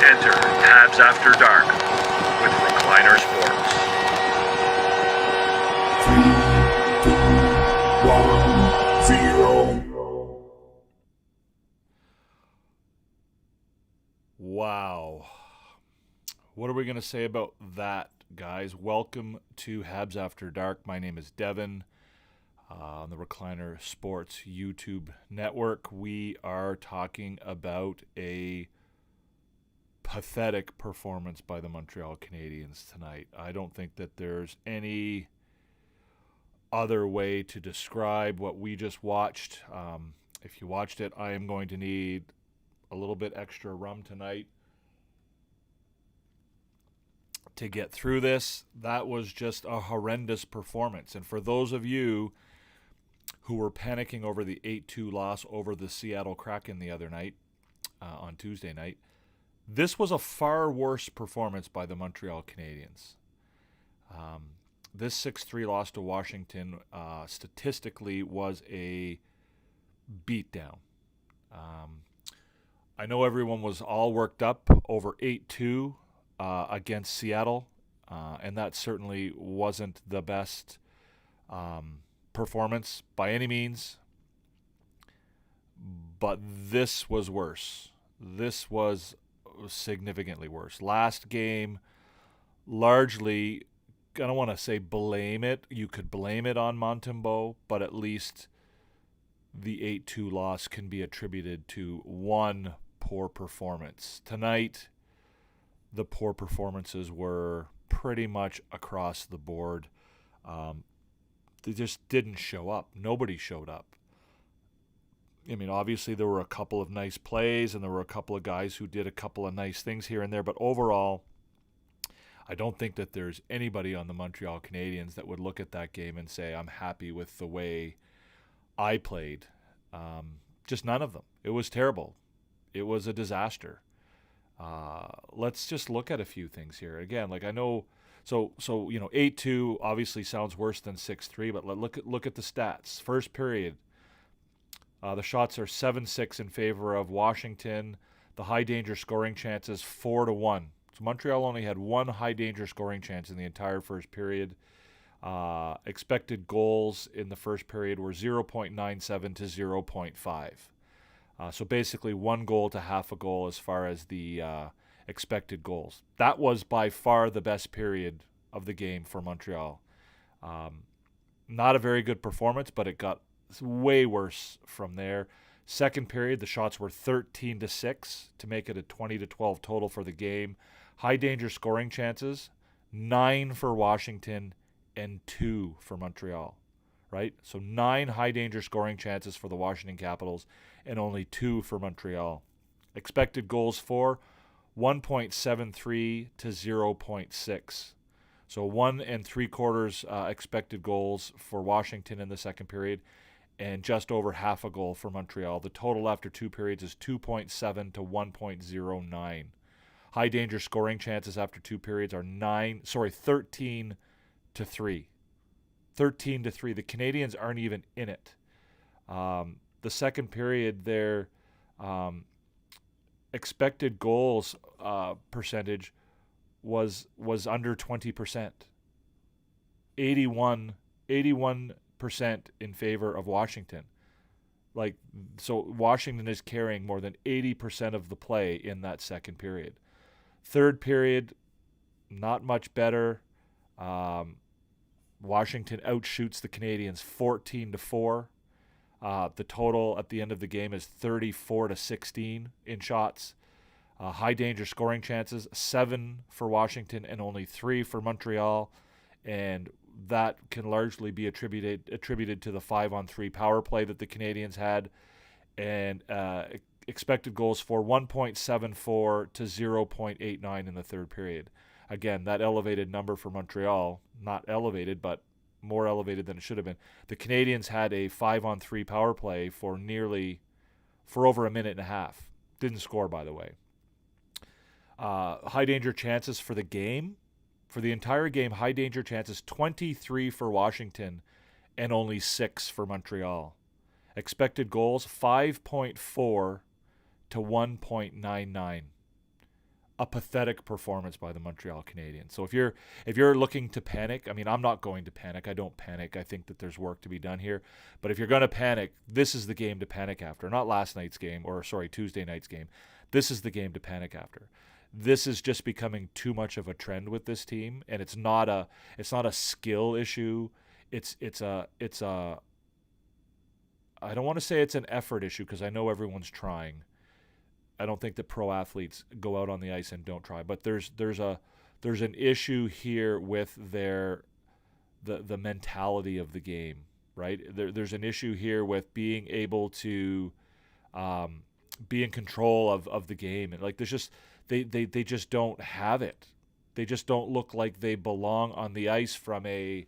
Enter Habs After Dark with Recliner Sports. 3, 2, 1, 0. Wow. What are we going to say about that, guys? Welcome to Habs After Dark. My name is Devin. On the Recliner Sports YouTube network, we are talking about a pathetic performance by the Montreal Canadiens tonight. I don't think that there's any other way to describe what we just watched. If you watched it, I am going to need a little bit extra rum tonight to get through this. That was just a horrendous performance. And for those of you who were panicking over the 8-2 loss over the Seattle Kraken the other night, on Tuesday night, this was a far worse performance by the Montreal Canadiens. This 6-3 loss to Washington statistically was a beatdown. I know everyone was all worked up over 8-2 against Seattle, and that certainly wasn't the best performance by any means, but this was worse. This was significantly worse. Last game, largely, I don't want to say blame it. You could blame it on Montembeault, but at least the 8-2 loss can be attributed to one poor performance. Tonight, the poor performances were pretty much across the board. They just didn't show up. Nobody showed up. I mean, obviously there were a couple of nice plays and there were a couple of guys who did a couple of nice things here and there, but overall, I don't think that there's anybody on the Montreal Canadiens that would look at that game and say, I'm happy with the way I played. Just none of them. It was terrible. It was a disaster. Let's just look at a few things here. Again, like I know, so 8-2 obviously sounds worse than 6-3, but look at the stats. First period, the shots are 7-6 in favor of Washington. The high danger scoring chances 4-1. So Montreal only had one high danger scoring chance in the entire first period. Expected goals in the first period were 0.97 to 0.5. So basically one goal to half a goal as far as the expected goals. That was by far the best period of the game for Montreal. Not a very good performance, but it got way worse from there. Second period, the shots were 13-6 to make it a 20-12 total for the game. High danger scoring chances, 9 for Washington and 2 for Montreal. Right? So 9 high danger scoring chances for the Washington Capitals and only 2 for Montreal. Expected goals for 1.73 to 0.6. So 1 3/4 expected goals for Washington in the second period and just over half a goal for Montreal. The total after 2 periods is 2.7 to 1.09. High danger scoring chances after 2 periods are 13 to 3. 13 to 3. The Canadiens aren't even in it. The second period, their expected goals percentage was under 20%. 81% in favor of Washington. So Washington is carrying more than 80% of the play in that second period. Third period, not much better. Washington outshoots the Canadiens 14-4. The total at the end of the game is 34-16 in shots. High danger scoring chances, 7 for Washington and only 3 for Montreal. And that can largely be attributed to the 5-on-3 power play that the Canadiens had. And expected goals for 1.74 to 0.89 in the third period. Again, that elevated number for Montreal, not elevated, but more elevated than it should have been. The Canadiens had a 5-on-3 power play for over a minute and a half. Didn't score, by the way. High danger chances for the game. For the entire game, high danger chances 23 for Washington and only 6 for Montreal. Expected goals 5.4 to 1.99. a pathetic performance by the Montreal Canadiens. So if you're looking to panic, I mean, I'm not going to panic. I don't panic. I think that there's work to be done here. But if you're going to panic, this is the game to panic after. Not last night's game, or sorry, Tuesday night's game. This is the game to panic after. This is just becoming too much of a trend with this team, and it's not a skill issue. It's a I don't want to say it's an effort issue because I know everyone's trying. I don't think that pro athletes go out on the ice and don't try, but there's an issue here with the mentality of the game, right? There's an issue here with being able to be in control of the game, and like there's just they just don't have it. They just don't look like they belong on the ice from a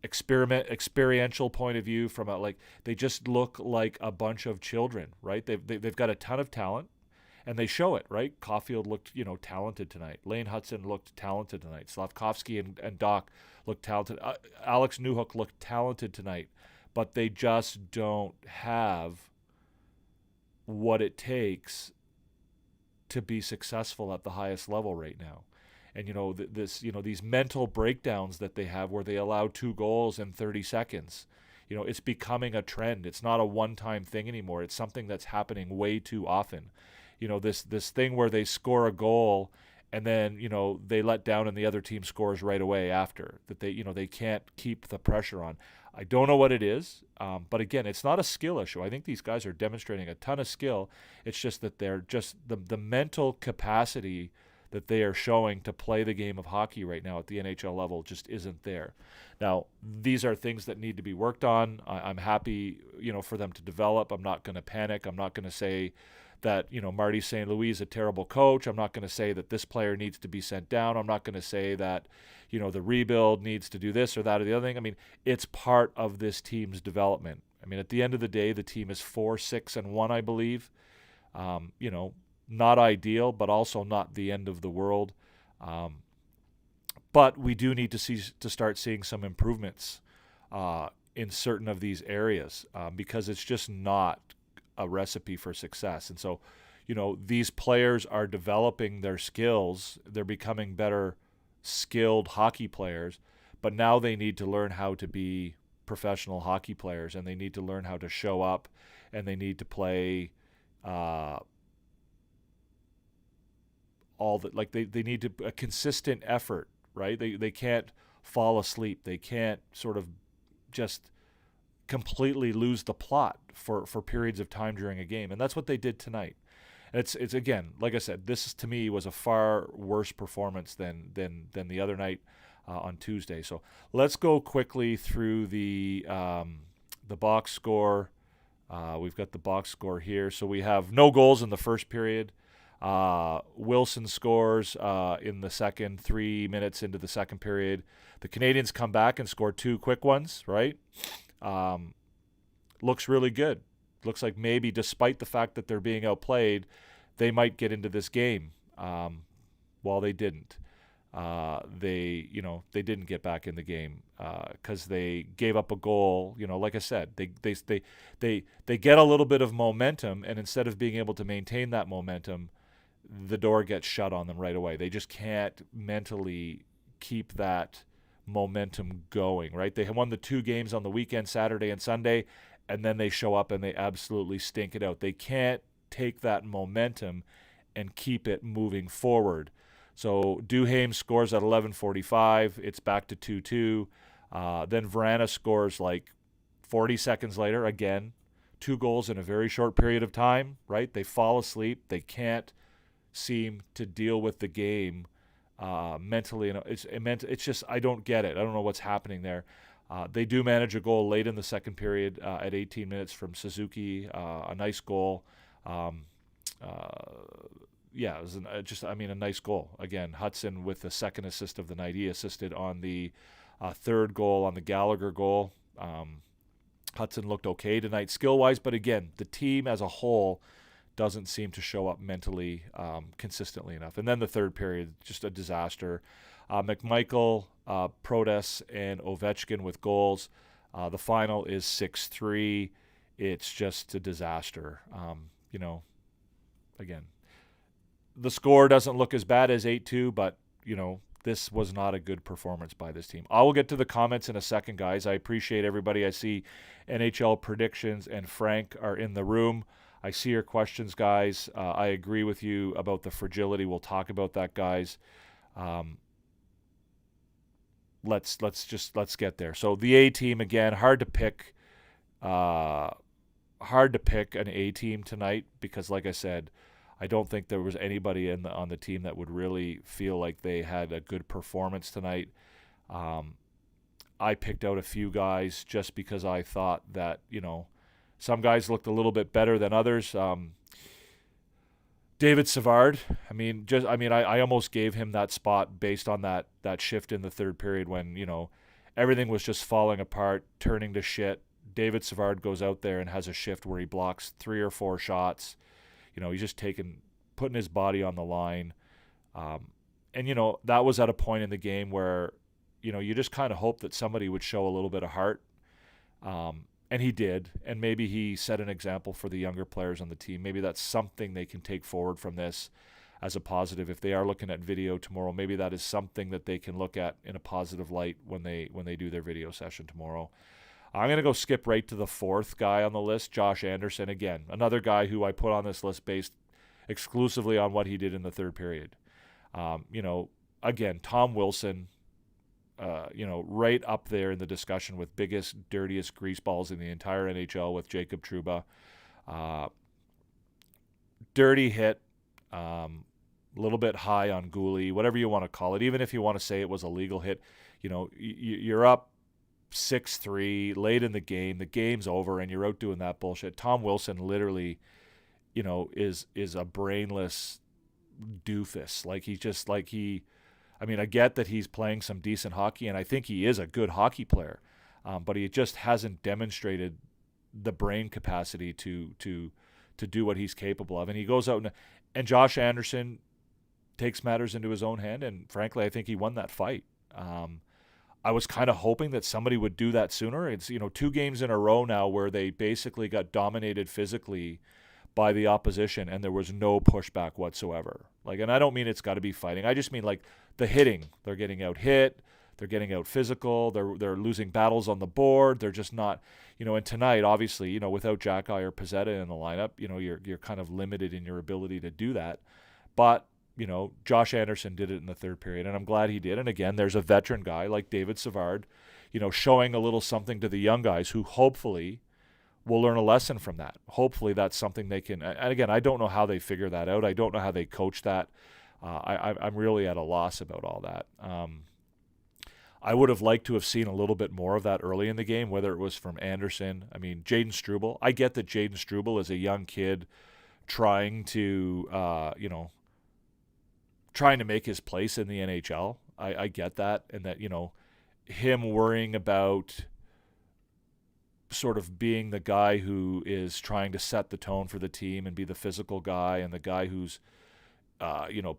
experiential point of view. From a like they just look like a bunch of children, right? They've got a ton of talent. And they show it, right? Caulfield looked, talented tonight. Lane Hudson looked talented tonight. Slavkovsky and Doc looked talented. Alex Newhook looked talented tonight. But they just don't have what it takes to be successful at the highest level right now. And, these mental breakdowns that they have where they allow 2 goals in 30 seconds. It's becoming a trend. It's not a one-time thing anymore. It's something that's happening way too often. This thing where they score a goal and then, they let down and the other team scores right away after, that they can't keep the pressure on. I don't know what it is, but again, it's not a skill issue. I think these guys are demonstrating a ton of skill. It's just that they're just the mental capacity that they are showing to play the game of hockey right now at the NHL level just isn't there. Now, these are things that need to be worked on. I'm happy, for them to develop. I'm not going to panic. I'm not going to say that, Marty St. Louis is a terrible coach. I'm not going to say that this player needs to be sent down. I'm not going to say that, the rebuild needs to do this or that or the other thing. I mean, it's part of this team's development. I mean, at the end of the day, the team is 4-6-1, I believe. Not ideal, but also not the end of the world. But we do need to start seeing some improvements in certain of these areas because it's just not a recipe for success. And so, these players are developing their skills. They're becoming better skilled hockey players, but now they need to learn how to be professional hockey players, and they need to learn how to show up, and they need to play they need to a consistent effort, right? They can't fall asleep. They can't sort of just completely lose the plot for periods of time during a game, and that's what they did tonight. And it's again, like I said, this to me was a far worse performance than the other night on Tuesday. So let's go quickly through the box score. We've got the box score here. So we have no goals in the first period. Wilson scores in the second, 3 minutes into the second period. The Canadiens come back and score 2 quick ones, right? Looks really good. Looks like maybe despite the fact that they're being outplayed, they might get into this game. Well, they didn't. They didn't get back in the game because they gave up a goal. Like I said, they get a little bit of momentum, and instead of being able to maintain that momentum, the door gets shut on them right away. They just can't mentally keep that momentum going, right? They won the 2 games on the weekend, Saturday and Sunday, and then they show up and they absolutely stink it out. They can't take that momentum and keep it moving forward. So Duhaime scores at 11:45. It's back to 2-2. Then Vrana scores like 40 seconds later again. 2 goals in a very short period of time, right? They fall asleep. They can't seem to deal with the game mentally. It's just I don't get it. I don't know what's happening there. They do manage a goal late in the second period at 18 minutes from Suzuki, a nice goal. It was a nice goal. Again, Hudson with the second assist of the night. He assisted on the third goal, on the Gallagher goal. Hudson looked okay tonight skill-wise, but again, the team as a whole doesn't seem to show up mentally consistently enough. And then the third period, just a disaster. McMichael, Protas, and Ovechkin with goals. The final is 6-3. It's just a disaster. Again, the score doesn't look as bad as 8-2, but, this was not a good performance by this team. I will get to the comments in a second, guys. I appreciate everybody. I see NHL Predictions and Frank are in the room. I see your questions, guys. I agree with you about the fragility. We'll talk about that, guys. Let's get there. So the A team again, hard to pick an A team tonight because, like I said, I don't think there was anybody on the team that would really feel like they had a good performance tonight. I picked out a few guys just because I thought that, some guys looked a little bit better than others. David Savard, I almost gave him that spot based on that shift in the third period when, everything was just falling apart, turning to shit. David Savard goes out there and has a shift where he blocks 3 or 4 shots. He's just putting his body on the line. That was at a point in the game where, you just kind of hope that somebody would show a little bit of heart. And he did. And maybe he set an example for the younger players on the team. Maybe that's something they can take forward from this as a positive. If they are looking at video tomorrow, maybe that is something that they can look at in a positive light when they do their video session tomorrow. I'm going to go skip right to the fourth guy on the list, Josh Anderson. Again, another guy who I put on this list based exclusively on what he did in the third period. Again, Tom Wilson, right up there in the discussion with biggest, dirtiest greaseballs in the entire NHL with Jacob Trouba. Dirty hit, a little bit high on Gooley, whatever you want to call it. Even if you want to say it was a legal hit, you're up 6-3 late in the game's over, and you're out doing that bullshit. Tom Wilson literally, is a brainless doofus. I get that he's playing some decent hockey, and I think he is a good hockey player, but he just hasn't demonstrated the brain capacity to do what he's capable of. And he goes out and Josh Anderson takes matters into his own hand, and frankly, I think he won that fight. I was kind of hoping that somebody would do that sooner. It's, 2 games in a row now where they basically got dominated physically by the opposition and there was no pushback whatsoever. And I don't mean it's got to be fighting. I just mean the hitting. They're getting out hit. They're getting out physical. They're losing battles on the board. They're just not, and tonight, obviously, without Jack-Eye or Pizzetta in the lineup, you're kind of limited in your ability to do that. But Josh Anderson did it in the third period, and I'm glad he did. And again, there's a veteran guy like David Savard, showing a little something to the young guys who hopefully will learn a lesson from that. Hopefully that's something they can, and again, I don't know how they figure that out. I don't know how they coach that. I'm really at a loss about all that. I would have liked to have seen a little bit more of that early in the game, whether it was from Anderson. Jaden Struble. I get that Jaden Struble is a young kid trying to, trying to make his place in the NHL. I get that. And that, him worrying about sort of being the guy who is trying to set the tone for the team and be the physical guy and the guy who's,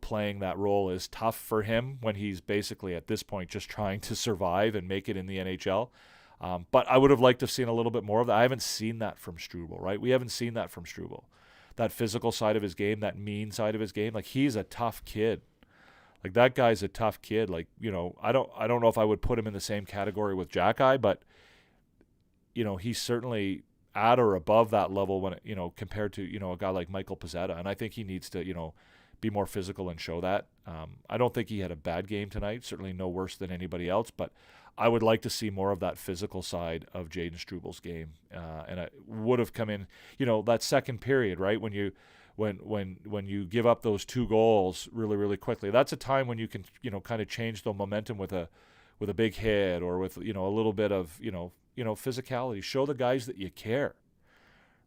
playing that role is tough for him when he's basically at this point just trying to survive and make it in the NHL. But I would have liked to have seen a little bit more of that. I haven't seen that from Struble, right? We haven't seen that from Struble. That physical side of his game, that mean side of his game. He's a tough kid. That guy's a tough kid. I don't know if I would put him in the same category with Jack-Eye, but he's certainly at or above that level when compared to a guy like Michael Pizzetta, and I think he needs to be more physical and show that. I don't think he had a bad game tonight, certainly no worse than anybody else, but I would like to see more of that physical side of Jaden Struble's game, and I would have come in that second period, right, when you give up those 2 goals really, really quickly. That's a time when you can kind of change the momentum with a big hit or with a little bit of physicality. Show the guys that you care,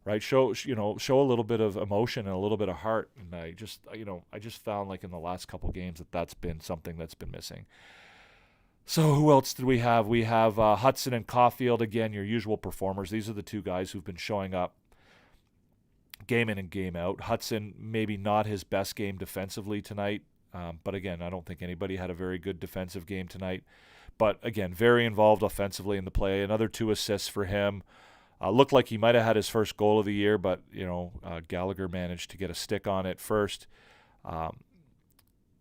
right? Show a little bit of emotion and a little bit of heart. And I just found in the last couple games that's been something that's been missing. So who else did we have? We have Hudson and Caulfield, again, your usual performers. These are the 2 guys who've been showing up game in and game out. Hudson, maybe not his best game defensively tonight, but again, I don't think anybody had a very good defensive game tonight. But again, very involved offensively in the play. Another 2 assists for him. Looked like he might have had his first goal of the year, but Gallagher managed to get a stick on it first.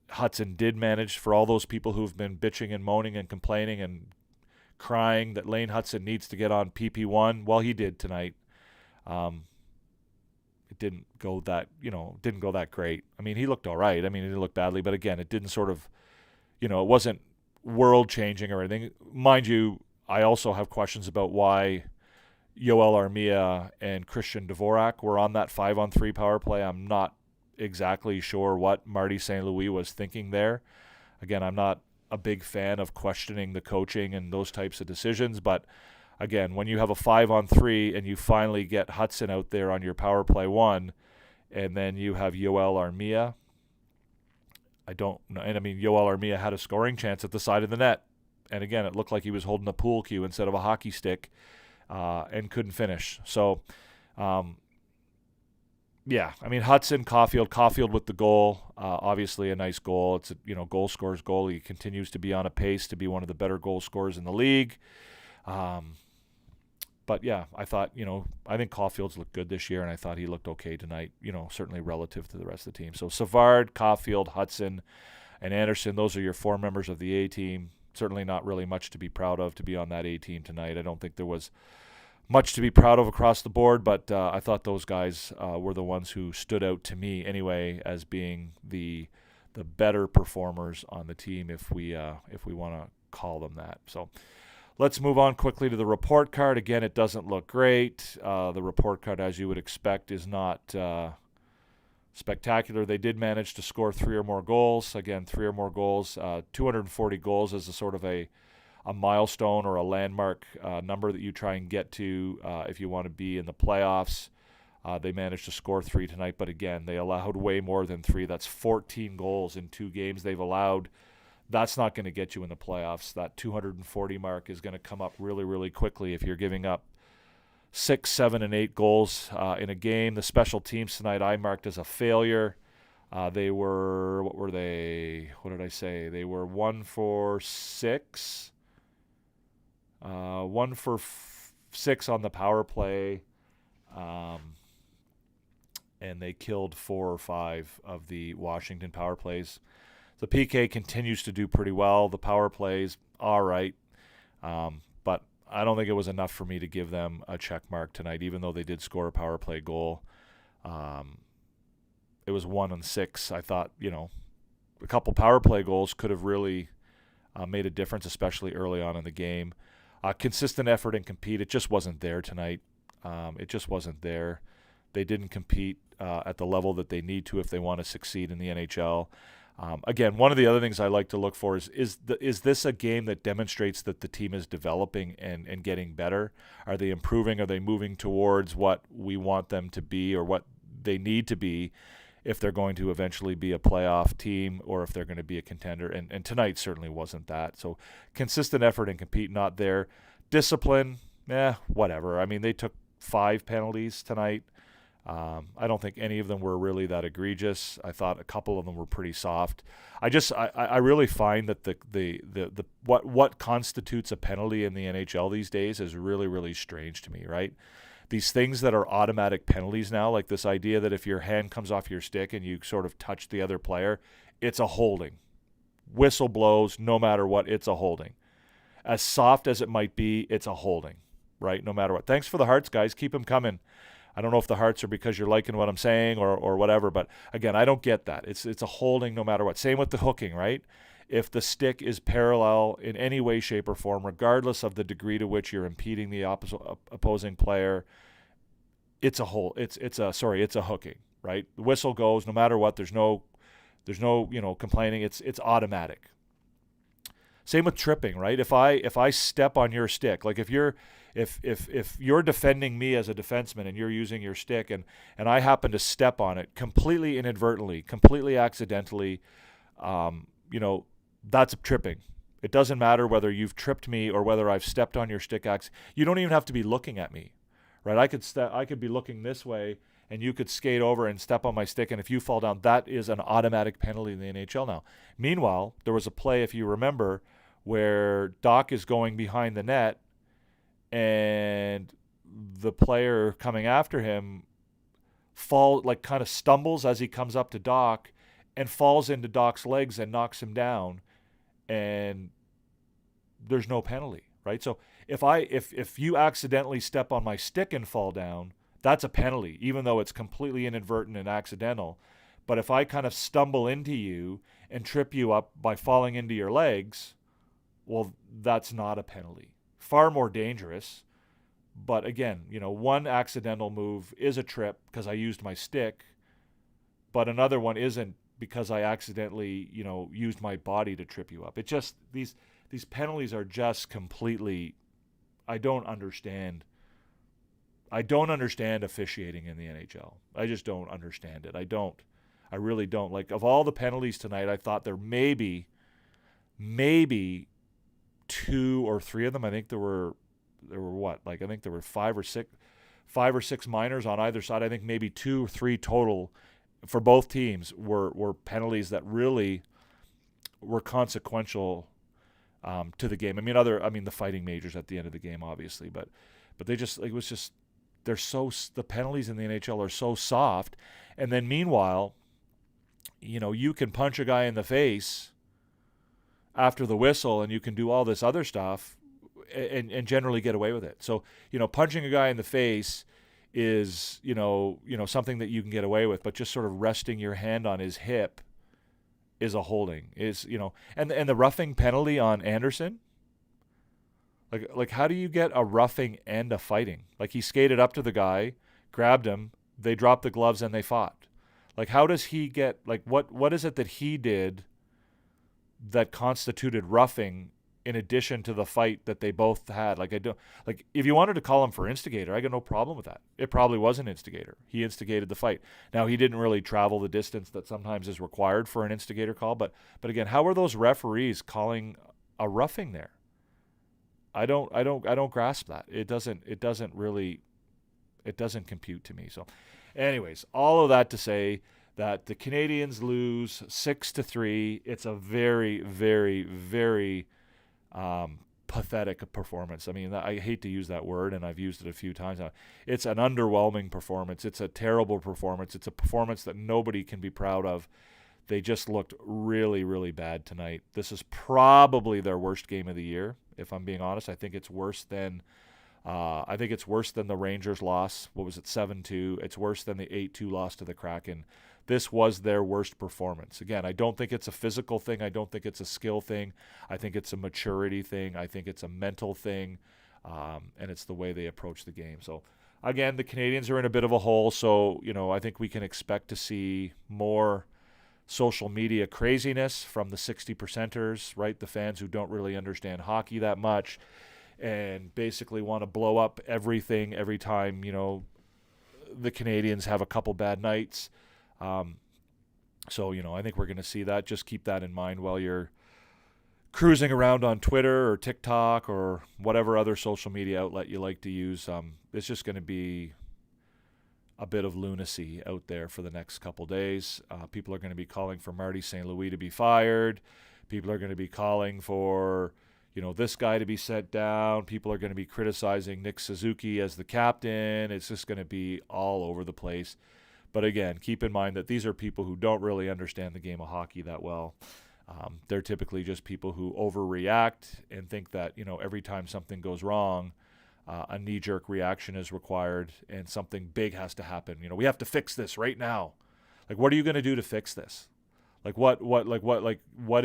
Hudson did manage, for all those people who've been bitching and moaning and complaining and crying that Lane Hudson needs to get on PP1. Well, he did tonight. It didn't go that great. I mean, he looked all right. I mean, he didn't look badly, but again, it didn't sort of, it wasn't world-changing or anything. Mind you, I also have questions about why Yoel Armia and Christian Dvorak were on that 5-on-3 power play. I'm not exactly sure what Marty St. Louis was thinking there. Again, I'm not a big fan of questioning the coaching and those types of decisions, but again, when you have a 5-on-3 and you finally get Hudson out there on your power play 1, and then you have Yoel Armia, I don't know. And I mean, Yoel Armia had a scoring chance at the side of the net, and again, it looked like he was holding a pool cue instead of a hockey stick, and couldn't finish. So, yeah, I mean, Hudson, Caulfield with the goal, obviously a nice goal. It's a goal scorer's goal. He continues to be on a pace to be one of the better goal scorers in the league. But yeah, I thought, I think Caulfield's looked good this year, and I thought he looked okay tonight, certainly relative to the rest of the team. So Savard, Caulfield, Hudson, and Anderson, those are your 4 members of the A team. Certainly not really much to be proud of to be on that A team tonight. I don't think there was much to be proud of across the board, but I thought those guys were the ones who stood out to me anyway as being the better performers on the team, if we want to call them that. So let's move on quickly to the report card. Again, it doesn't look great. The report card, as you would expect, is not spectacular. They did manage to score 3 or more goals. Again, 3 or more goals. 240 goals is a sort of a milestone or a landmark number that you try and get to if you want to be in the playoffs. They managed to score 3 tonight, but again, they allowed way more than 3. That's 14 goals in 2 games they've allowed. That's not going to get you in the playoffs. That 240 mark is going to come up really, really quickly if you're giving up 6, 7, and 8 goals in a game. The special teams tonight I marked as a failure. They were, what were they? What did I say? They were 1 for 6. 1 for 6 on the power play, and they killed 4 or 5 of the Washington power plays. The PK continues to do pretty well. The power plays, all right, but I don't think it was enough for me to give them a check mark tonight, even though they did score a power play goal. It was 1 on 6. I thought, a couple power play goals could have really made a difference, especially early on in the game. Consistent effort and compete, it just wasn't there tonight. It just wasn't there. They didn't compete at the level that they need to if they want to succeed in the NHL. Again, one of the other things I like to look for is this a game that demonstrates that the team is developing and getting better? Are they improving? Are they moving towards what we want them to be or what they need to be if they're going to eventually be a playoff team or if they're going to be a contender? And tonight certainly wasn't that. So consistent effort and compete not there. Discipline, whatever. I mean, they took 5 penalties tonight. I don't think any of them were really that egregious. I thought a couple of them were pretty soft. I really find that the what constitutes a penalty in the NHL these days is really, really strange to me, right? These things that are automatic penalties now, like this idea that if your hand comes off your stick and you sort of touch the other player, it's a holding. Whistle blows, no matter what, it's a holding. As soft as it might be, it's a holding, right? No matter what. Thanks for the hearts, guys. Keep them coming. I don't know if the hearts are because you're liking what I'm saying or whatever, but again, I don't get that. It's a holding no matter what. Same with the hooking, right? If the stick is parallel in any way, shape, or form, regardless of the degree to which you're impeding the opposing player, it's a hooking, right? The whistle goes no matter what. There's no complaining. It's automatic. Same with tripping, right? If I step on your stick, like if you're defending me as a defenseman and you're using your stick and I happen to step on it completely inadvertently, completely accidentally, that's tripping. It doesn't matter whether you've tripped me or whether I've stepped on your stick. You don't even have to be looking at me, right? I could be looking this way and you could skate over and step on my stick, and if you fall down, that is an automatic penalty in the NHL now. Meanwhile, there was a play, if you remember, where Doc is going behind the net and the player coming after him kind of stumbles as he comes up to Doc and falls into Doc's legs and knocks him down, and there's no penalty, right? So if you accidentally step on my stick and fall down, that's a penalty, even though it's completely inadvertent and accidental. But if I kind of stumble into you and trip you up by falling into your legs, well, that's not a penalty. Far more dangerous. But again, one accidental move is a trip because I used my stick, but another one isn't because I accidentally, used my body to trip you up. It just, these penalties are just completely, I don't understand officiating in the NHL. I just don't understand it. I really don't. Like, of all the penalties tonight, I thought there maybe 2 or 3 of them. I think there were what? Like, I think there were 5 or 6 minors on either side. I think maybe 2 or 3 total for both teams were penalties that really were consequential to the game. I mean, the fighting majors at the end of the game, obviously, but they just, it was just, the penalties in the NHL are so soft. And then meanwhile, you can punch a guy in the face after the whistle, and you can do all this other stuff and generally get away with it. So, punching a guy in the face is, something that you can get away with, but just sort of resting your hand on his hip is a holding. And the roughing penalty on Anderson, like how do you get a roughing and a fighting? Like, he skated up to the guy, grabbed him, they dropped the gloves, and they fought. Like, how does he get, like, what is it that he did that constituted roughing in addition to the fight that they both had? Like, if you wanted to call him for instigator, I got no problem with that. It probably was an instigator. He instigated the fight. Now, he didn't really travel the distance that sometimes is required for an instigator call, but again, how are those referees calling a roughing there? I don't grasp that. It doesn't compute to me. So anyways, all of that to say that the Canadiens lose 6-3. It's a very, very, very pathetic performance. I mean, I hate to use that word, and I've used it a few times now. It's an underwhelming performance. It's a terrible performance. It's a performance that nobody can be proud of. They just looked really, really bad tonight. This is probably their worst game of the year, if I'm being honest. I think it's worse than the Rangers loss. What was it, 7-2? It's worse than the 8-2 loss to the Kraken. This was their worst performance. Again, I don't think it's a physical thing. I don't think it's a skill thing. I think it's a maturity thing. I think it's a mental thing, and it's the way they approach the game. So, again, the Canadiens are in a bit of a hole, so, I think we can expect to see more social media craziness from the 60%ers, right? The fans who don't really understand hockey that much and basically want to blow up everything every time, the Canadiens have a couple bad nights. So, I think we're going to see that. Just keep that in mind while you're cruising around on Twitter or TikTok or whatever other social media outlet you like to use. It's just going to be a bit of lunacy out there for the next couple days. People are going to be calling for Marty St. Louis to be fired. People are going to be calling for, this guy to be sent down. People are going to be criticizing Nick Suzuki as the captain. It's just going to be all over the place. But again, keep in mind that these are people who don't really understand the game of hockey that well. They're typically just people who overreact and think that, every time something goes wrong, a knee-jerk reaction is required and something big has to happen. We have to fix this right now. Like, what are you going to do to fix this? Like, what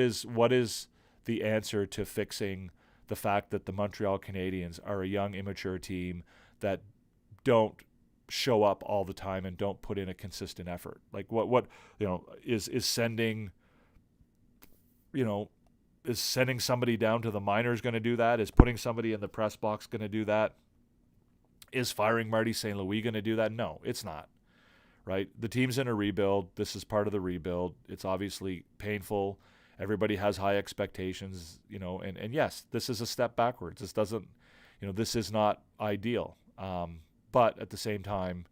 is the answer to fixing the fact that the Montreal Canadiens are a young, immature team that don't show up all the time and don't put in a consistent effort? Like, what is sending, is sending somebody down to the minors going to do that? Is putting somebody in the press box going to do that? Is firing Marty St. Louis going to do that? No, it's not. Right? The team's in a rebuild. This is part of the rebuild. It's obviously painful. Everybody has high expectations, and yes, this is a step backwards. This doesn't, this is not ideal. But at the same time,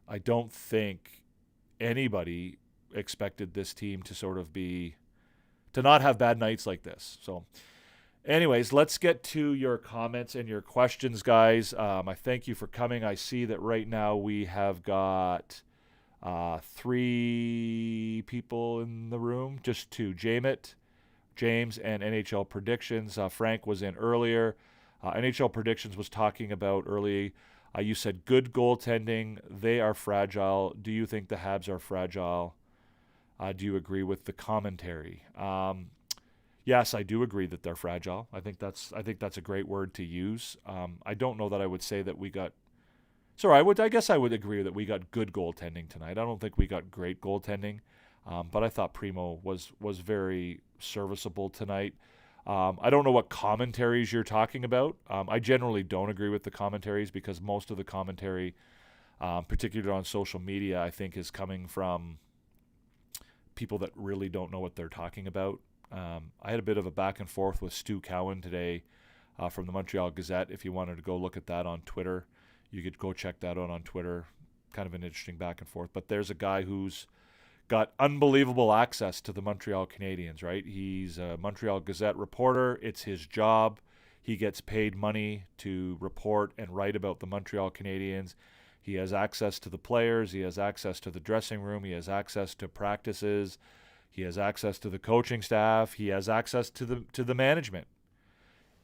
I don't think anybody expected this team to sort of to not have bad nights like this. So anyways, let's get to your comments and your questions, guys. I thank you for coming. I see that right now we have got Three people in the room, just two. James, and NHL predictions. Frank was in earlier. NHL predictions was talking about early. You said good goaltending. They are fragile. Do you think the Habs are fragile? Do you agree with the commentary? Yes, I do agree that they're fragile. I think that's a great word to use. I don't know that I would say that we got. Sorry, I guess I would agree that we got good goaltending tonight. I don't think we got great goaltending, but I thought Primo was very serviceable tonight. I don't know what commentaries you're talking about. I generally don't agree with the commentaries because most of the commentary, particularly on social media, I think is coming from people that really don't know what they're talking about. I had a bit of a back and forth with Stu Cowan today from the Montreal Gazette. If you wanted to go look at that on Twitter, you could go check that out on Twitter. Kind of an interesting back and forth. But there's a guy who's got unbelievable access to the Montreal Canadiens, right? He's a Montreal Gazette reporter. It's his job. He gets paid money to report and write about the Montreal Canadiens. He has access to the players. He has access to the dressing room. He has access to practices. He has access to the coaching staff. He has access to the management.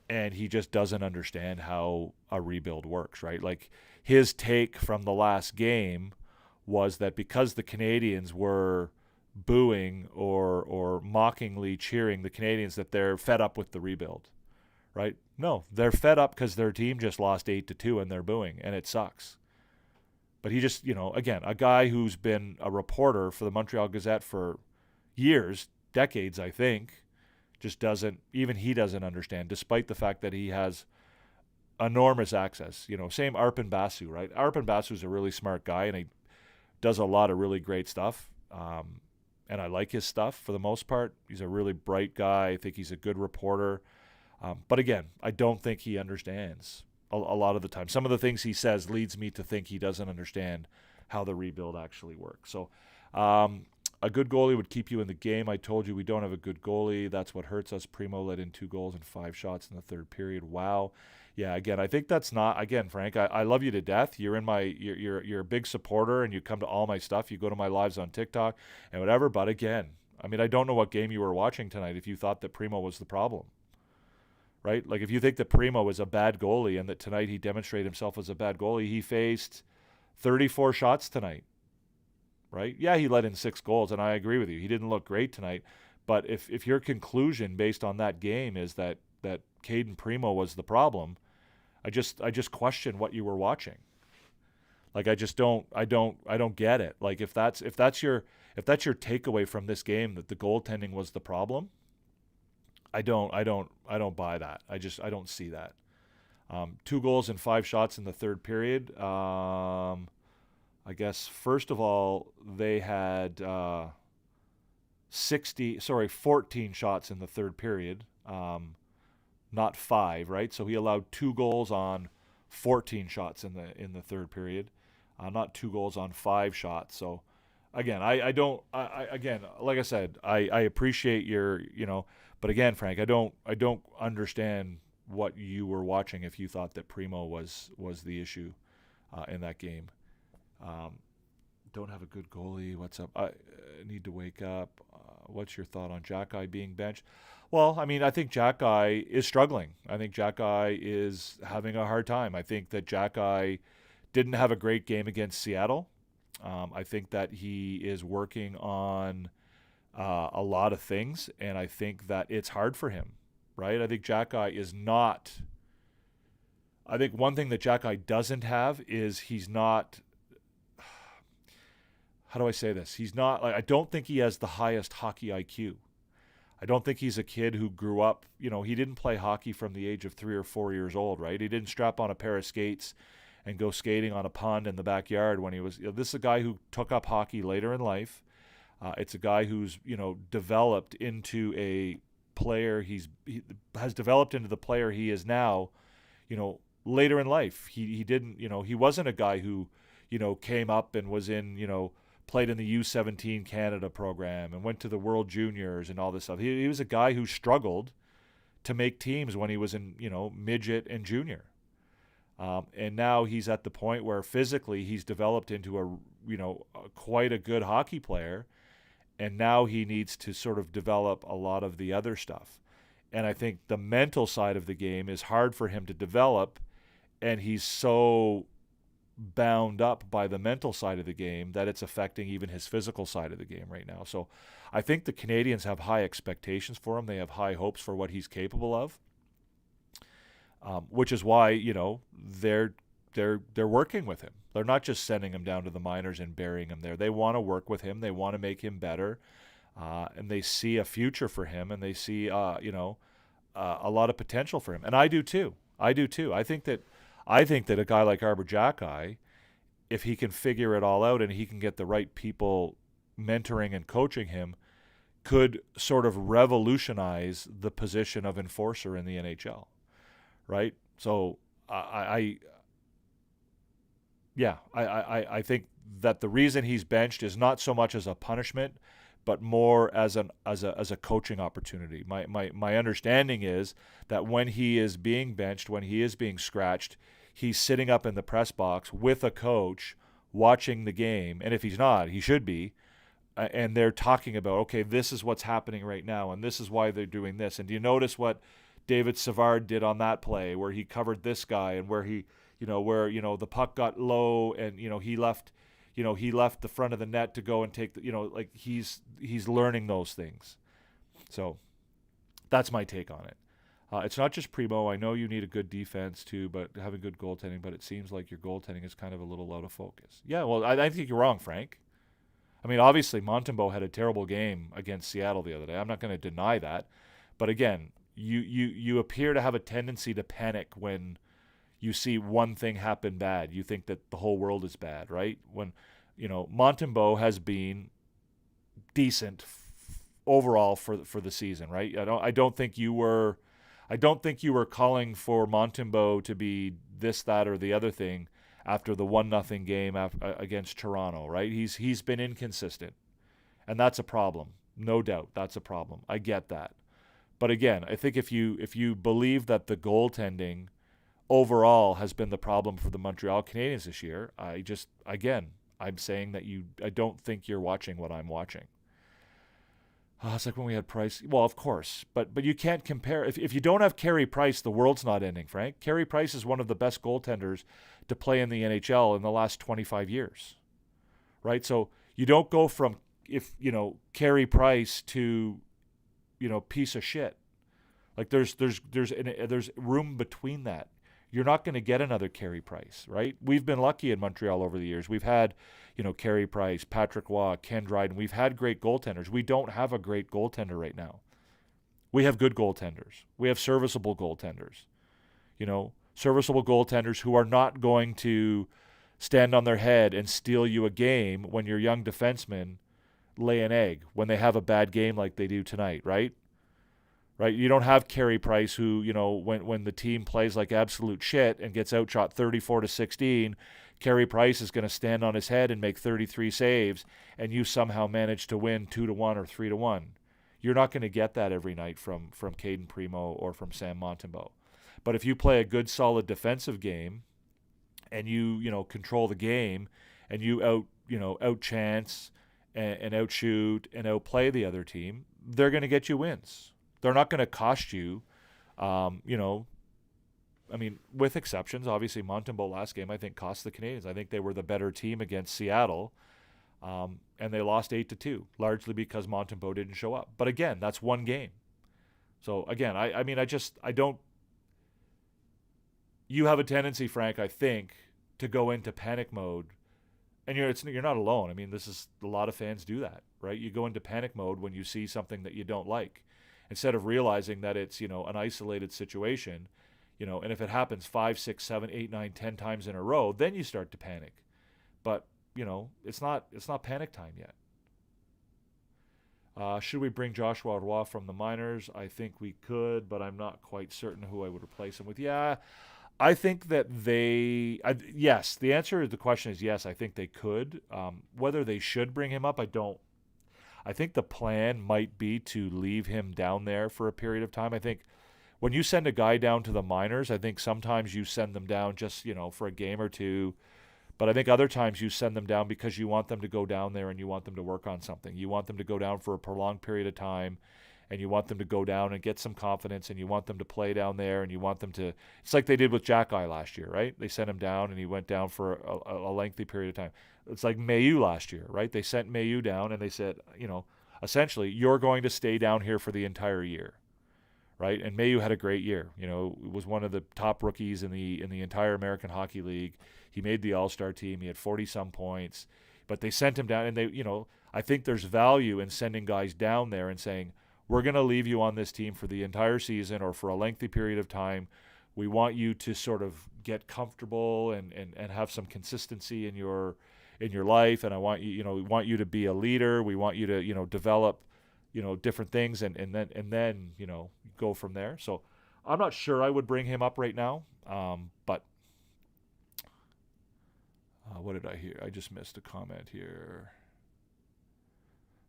And he just doesn't understand how a rebuild works, right? Like his take from the last game was that because the Canadiens were booing or mockingly cheering the Canadiens, that they're fed up with the rebuild, right? No, they're fed up because their team just lost 8-2 and they're booing, and it sucks. But he just, again, a guy who's been a reporter for the Montreal Gazette for years, decades, I think, just doesn't, even he doesn't understand, despite the fact that he has enormous access. Same Arpon Basu, right? Arpon Basu's a really smart guy, and he does a lot of really great stuff. And I like his stuff for the most part. He's a really bright guy. I think he's a good reporter. But again, I don't think he understands a lot of the time. Some of the things he says leads me to think he doesn't understand how the rebuild actually works. So, a good goalie would keep you in the game. I told you we don't have a good goalie. That's what hurts us. Primo let in 2 goals and 5 shots in the third period. Wow. Yeah, again, I think that's not, again, Frank, I love you to death. You're you're a big supporter, and you come to all my stuff. You go to my lives on TikTok and whatever. But again, I mean, I don't know what game you were watching tonight if you thought that Primo was the problem, right? Like if you think that Primo was a bad goalie and that tonight he demonstrated himself as a bad goalie, he faced 34 shots tonight. Right? Yeah, he let in 6 goals, and I agree with you. He didn't look great tonight. But if your conclusion based on that game is that Caden Primo was the problem, I just question what you were watching. Like I don't get it. Like if that's your takeaway from this game, that the goaltending was the problem, I don't buy that. I don't see that. 2 goals and 5 shots in the third period. I guess, first of all, they had 14 shots in the third period, not 5, right? So he allowed 2 goals on 14 shots in the third period, not 2 goals on 5 shots. So, again, again, like I said, I appreciate your, but again, Frank, I don't understand what you were watching if you thought that Primo was the issue in that game. Don't have a good goalie. What's up? I need to wake up. What's your thought on Jack Eye being benched? Well, I mean, I think Jack Eye is struggling. I think Jack Eye is having a hard time. I think that Jack Eye didn't have a great game against Seattle. I think that he is working on a lot of things, and I think that it's hard for him, right? I think Jack Eye is not. I think one thing that Jack Eye doesn't have is he's not. How do I say this? He's not like, I don't think he has the highest hockey IQ. I don't think he's a kid who grew up, he didn't play hockey from the age of 3 or 4 years old, right? He didn't strap on a pair of skates and go skating on a pond in the backyard when he was, this is a guy who took up hockey later in life. It's a guy who's, developed into a player. He has developed into the player he is now, later in life. He didn't, he wasn't a guy who, came up and was in, played in the U17 Canada program and went to the World Juniors and all this stuff. He was a guy who struggled to make teams when he was in, midget and junior. And now he's at the point where physically he's developed into quite a good hockey player, and now he needs to sort of develop a lot of the other stuff. And I think the mental side of the game is hard for him to develop, and he's so bound up by the mental side of the game that it's affecting even his physical side of the game right now. So I think the Canadiens have high expectations for him. They have high hopes for what he's capable of, which is why, they're working with him. They're not just sending him down to the minors and burying him there. They want to work with him. They want to make him better, and they see a future for him, and they see, a lot of potential for him. And I do too. I think that a guy like Arbor Jacki, if he can figure it all out and he can get the right people mentoring and coaching him, could sort of revolutionize the position of enforcer in the NHL, right? So I think that the reason he's benched is not so much as a punishment, but more as a coaching opportunity. My understanding is that when he is being benched, when he is being scratched, he's sitting up in the press box with a coach watching the game, and if he's not, he should be, and they're talking about, okay, this is what's happening right now, and this is why they're doing this. And do you notice what David Savard did on that play, where he covered this guy, and where the puck got low, and he left the front of the net to go and take the, he's learning those things. So that's my take on it. It's not just Primo. I know you need a good defense too, but having good goaltending, but it seems like your goaltending is kind of a little out of focus. Yeah, well, I think you're wrong, Frank. I mean, obviously, Montembeault had a terrible game against Seattle the other day. I'm not going to deny that. But again, you appear to have a tendency to panic when you see one thing happen bad. You think that the whole world is bad, right? When, Montembeault has been decent overall for the season, right? I don't think you were calling for Montembeault to be this, that, or the other thing after the 1-0 game against Toronto, right? He's been inconsistent, and that's a problem. No doubt, that's a problem. I get that. But again, I think if you believe that the goaltending overall has been the problem for the Montreal Canadiens this year, I'm saying that I don't think you're watching what I'm watching. It's like when we had Price. Well, of course, but you can't compare. If you don't have Carey Price, the world's not ending, Frank. Carey Price is one of the best goaltenders to play in the NHL in the last 25 years, right? So you don't go from Carey Price to piece of shit. Like there's room between that. You're not going to get another Carey Price, right? We've been lucky in Montreal over the years. We've had, Carey Price, Patrick Waugh, Ken Dryden. We've had great goaltenders. We don't have a great goaltender right now. We have good goaltenders. We have serviceable goaltenders. Serviceable goaltenders who are not going to stand on their head and steal you a game when your young defensemen lay an egg when they have a bad game like they do tonight, right? Right, you don't have Carey Price who, when the team plays like absolute shit and gets outshot 34-16, Carey Price is going to stand on his head and make 33 saves, and you somehow manage to win 2-1 or 3-1. You're not going to get that every night from Caden Primo or from Sam Montembeault. But if you play a good, solid defensive game, and you control the game, and you outchance and outshoot and outplay the other team, they're going to get you wins. They're not going to cost you, with exceptions. Obviously, Montembeault last game, I think, cost the Canadiens. I think they were the better team against Seattle, and they lost 8-2, largely because Montembeault didn't show up. But again, that's one game. So again, I don't. You have a tendency, Frank, I think, to go into panic mode, and you're not alone. I mean, this is a lot of fans do that, right? You go into panic mode when you see something that you don't like, instead of realizing that it's, an isolated situation, and if it happens 5, 6, 7, 8, 9, 10 times in a row, then you start to panic. But, it's not panic time yet. Should we bring Joshua Roy from the minors? I think we could, but I'm not quite certain who I would replace him with. Yeah, I think that yes, the answer to the question is yes, I think they could. Whether they should bring him up, I don't. I think the plan might be to leave him down there for a period of time. I think when you send a guy down to the minors, I think sometimes you send them down just, for a game or two, But I think other times you send them down because you want them to go down there and you want them to work on something. You want them to go down for a prolonged period of time, and you want them to go down and get some confidence, and you want them to play down there, and you want them to – it's like they did with Jack-Eye last year, right? They sent him down, and he went down for a lengthy period of time. It's like Mailloux last year, right? They sent Mailloux down, and they said, essentially, you're going to stay down here for the entire year, right? And Mailloux had a great year. Was one of the top rookies in the entire American Hockey League. He made the All-Star team. He had 40-some points. But they sent him down, and they, I think there's value in sending guys down there and saying, we're going to leave you on this team for the entire season or for a lengthy period of time. We want you to sort of get comfortable and have some consistency in your life, and I want you, we want you to be a leader. We want you to, develop, different things, and then go from there. So I'm not sure I would bring him up right now, but what did I hear? I just missed a comment here.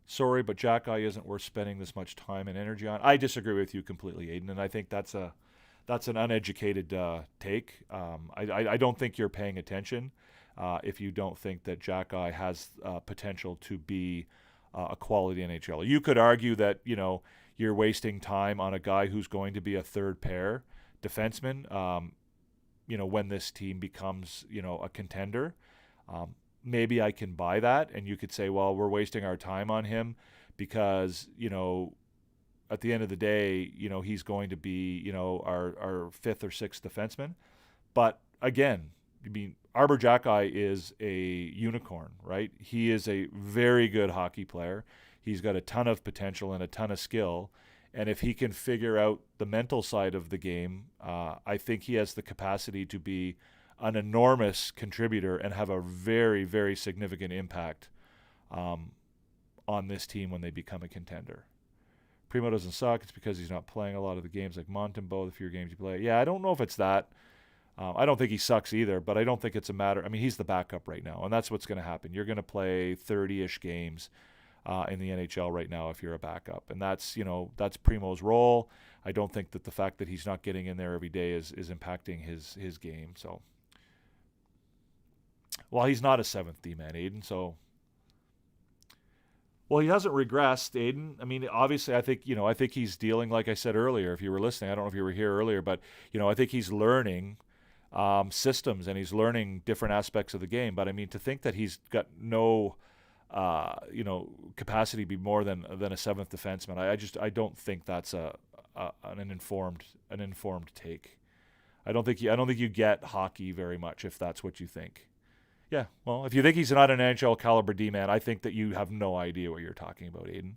Sorry, but Jack-Eye isn't worth spending this much time and energy on. I disagree with you completely, Aiden, and I think that's an uneducated take. I don't think you're paying attention if you don't think that Jack-Eye has potential to be a quality NHL. You could argue that you're wasting time on a guy who's going to be a third pair defenseman. When this team becomes a contender. Maybe I can buy that, and you could say, well, we're wasting our time on him because, at the end of the day, he's going to be, our fifth or sixth defenseman. But again, Arbor Jack-Eye is a unicorn, right? He is a very good hockey player. He's got a ton of potential and a ton of skill. And if he can figure out the mental side of the game, I think he has the capacity to be an enormous contributor and have a very, very significant impact on this team when they become a contender. Primo doesn't suck. It's because he's not playing a lot of the games like Montembeault, the fewer games you play. Yeah, I don't know if it's that. I don't think he sucks either, but I don't think it's a matter. I mean, he's the backup right now, and that's what's going to happen. You're going to play 30-ish games in the NHL right now if you're a backup, and that's Primo's role. I don't think that the fact that he's not getting in there every day is impacting his game. So, well, he's not a seventh D man, Aiden. So, well, he hasn't regressed, Aiden. I mean, obviously, I think he's dealing, like I said earlier. If you were listening, I don't know if you were here earlier, but I think he's learning systems and he's learning different aspects of the game. But I mean, to think that he's got no capacity to be more than a seventh defenseman, I don't think that's an informed take. I don't think you get hockey very much if that's what you think. Yeah, well, if you think he's not an NHL caliber D-man, I think that you have no idea what you're talking about, Aiden.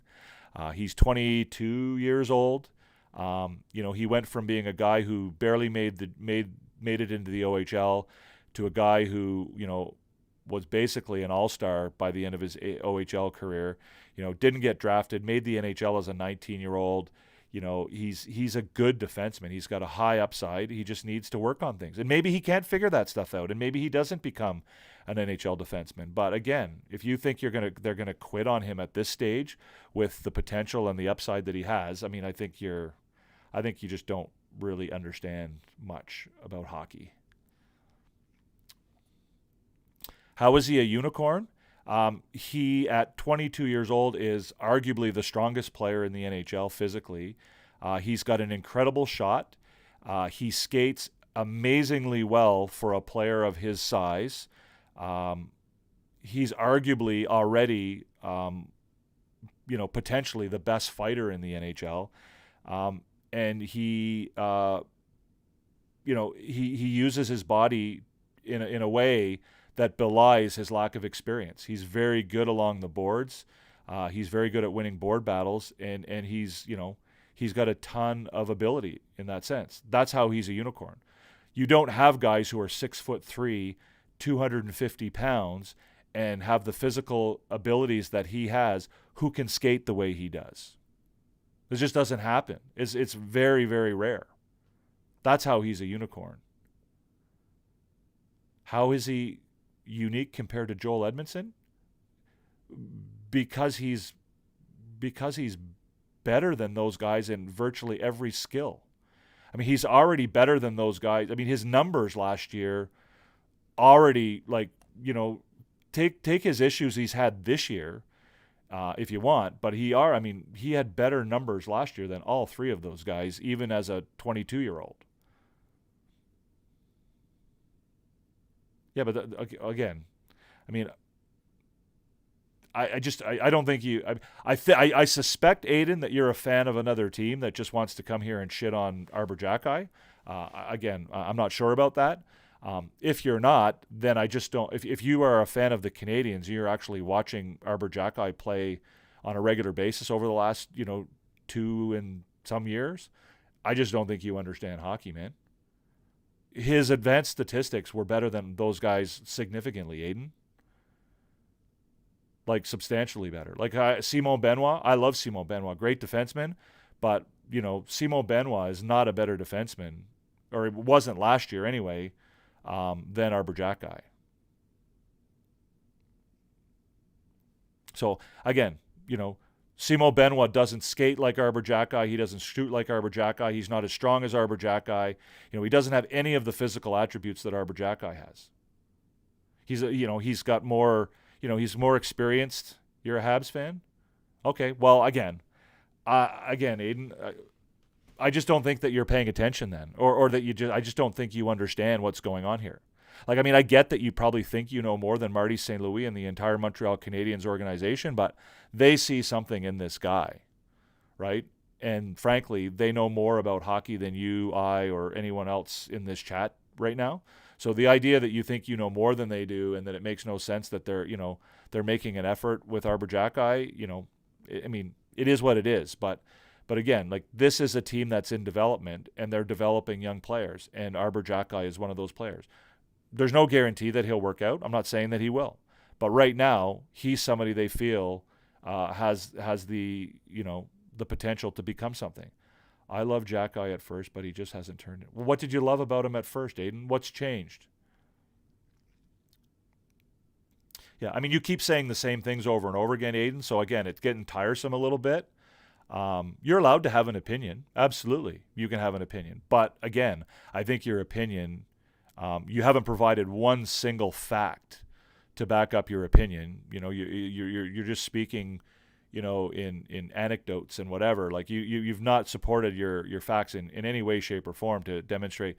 He's 22 years old. He went from being a guy who barely made it into the OHL to a guy who, was basically an all-star by the end of his OHL career. Didn't get drafted, made the NHL as a 19-year-old. He's a good defenseman. He's got a high upside. He just needs to work on things. And maybe he can't figure that stuff out, and maybe he doesn't become an NHL defenseman. But again, if you think they're going to quit on him at this stage with the potential and the upside that he has, I mean, I think you just don't really understand much about hockey. How is he a unicorn? He, at 22 years old, is arguably the strongest player in the NHL physically. He's got an incredible shot. He skates amazingly well for a player of his size. He's arguably already, potentially the best fighter in the NHL. And he uses his body in a way that belies his lack of experience. He's very good along the boards. He's very good at winning board battles, and he's got a ton of ability in that sense. That's how he's a unicorn. You don't have guys who are 6'3", 250 pounds, and have the physical abilities that he has who can skate the way he does. It just doesn't happen. It's very, very rare. That's how he's a unicorn. How is he unique compared to Joel Edmondson? Because he's better than those guys in virtually every skill. I mean, he's already better than those guys. I mean, his numbers last year already take his issues he's had this year, if you want, but he had better numbers last year than all three of those guys, even as a 22-year-old. Yeah, but again, I mean, I don't think you. I suspect, Aiden, that you're a fan of another team that just wants to come here and shit on Arbor Jacki. Again, I'm not sure about that. If you're not, then I just don't. If you are a fan of the Canadiens, you're actually watching Arbor Jacki play on a regular basis over the last 2 and some years. I just don't think you understand hockey, man. His advanced statistics were better than those guys significantly, Aiden. Like substantially better. Like Simon Benoit, I love Simon Benoit, great defenseman, but Simon Benoit is not a better defenseman, or it wasn't last year anyway, than Arbor Jacki. So again, Simon Benoit doesn't skate like Arbor Jacki. He doesn't shoot like Arbor Jacki. He's not as strong as Arbor Jacki. He doesn't have any of the physical attributes that Arbor Jacki has. He's got more. He's more experienced. You're a Habs fan? Okay. Well, again, Aiden, I just don't think that you're paying attention then, or that I just don't think you understand what's going on here. Like, I mean, I get that you probably think you know more than Marty St. Louis and the entire Montreal Canadiens organization, but they see something in this guy, right? And frankly, they know more about hockey than you, I, or anyone else in this chat right now. So the idea that you think you know more than they do, and that it makes no sense that they're making an effort with Arbor Jacki, I mean, it is what it is. But again, like, this is a team that's in development, and they're developing young players, and Arbor Jacki is one of those players. There's no guarantee that he'll work out. I'm not saying that he will, but right now he's somebody they feel has the the potential to become something. I love Jacki at first, but he just hasn't turned it. Well, what did you love about him at first, Aiden? What's changed? Yeah, I mean, you keep saying the same things over and over again, Aiden. So again, it's getting tiresome a little bit. You're allowed to have an opinion. Absolutely, you can have an opinion. But again, I think your opinion, you haven't provided one single fact to back up your opinion. You're just speaking, in anecdotes and whatever. Like you've not supported your facts in any way, shape, or form to demonstrate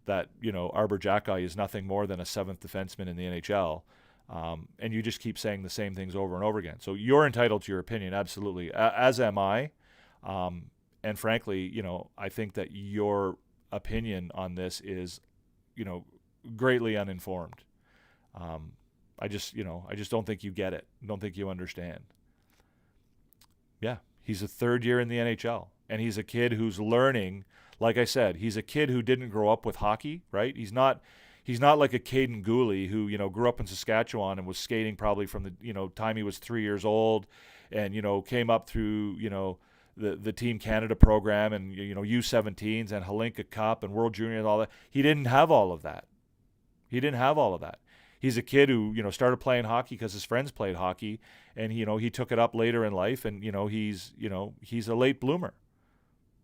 that Arbor Jacki is nothing more than a seventh defenseman in the NHL. And you just keep saying the same things over and over again. So you're entitled to your opinion, absolutely, as am I. And frankly, I think that your opinion on this is, greatly uninformed. I just don't think you get it. Don't think you understand. Yeah, he's a third year in the NHL, and he's a kid who's learning. Like I said, he's a kid who didn't grow up with hockey, right? He's not like a Caden Gooley who, grew up in Saskatchewan and was skating probably from the, time he was 3 years old, and, came up through, the Team Canada program and, U17s and Halinka Cup and World Junior and all that. He didn't have all of that. He's a kid who, started playing hockey because his friends played hockey, and, he took it up later in life, and, he's a late bloomer.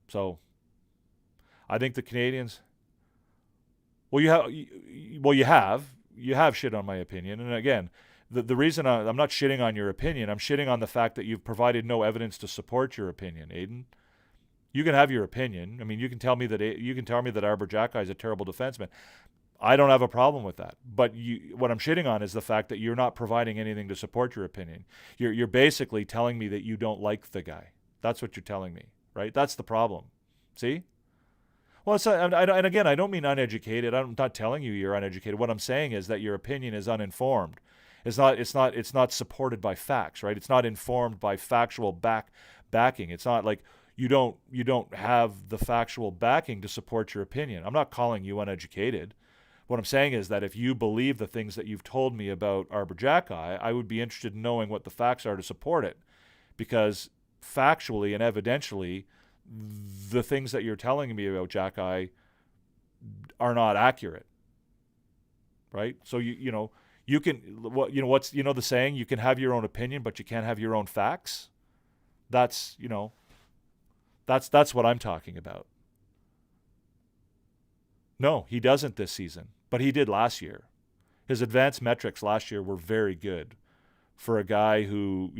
So I think the Canadiens, you have shit on my opinion. And again, the reason I'm not shitting on your opinion, I'm shitting on the fact that you've provided no evidence to support your opinion, Aiden. You can have your opinion. I mean, you can tell me that Arbor Jacki is a terrible defenseman. I don't have a problem with that. But what I'm shitting on is the fact that you're not providing anything to support your opinion. You're basically telling me that you don't like the guy. That's what you're telling me, right? That's the problem. See? Well, and again, I don't mean uneducated. I'm not telling you you're uneducated. What I'm saying is that your opinion is uninformed. It's not supported by facts, right? It's not informed by factual backing. It's not like you don't have the factual backing to support your opinion. I'm not calling you uneducated. What I'm saying is that if you believe the things that you've told me about Arbor Jacki, I would be interested in knowing what the facts are to support it, because factually and evidentially, the things that you're telling me about Jacki are not accurate, right? So you can what's the saying, you can have your own opinion but you can't have your own facts. That's what I'm talking about. No, he doesn't this season, but he did last year. His advanced metrics last year were very good for a guy who,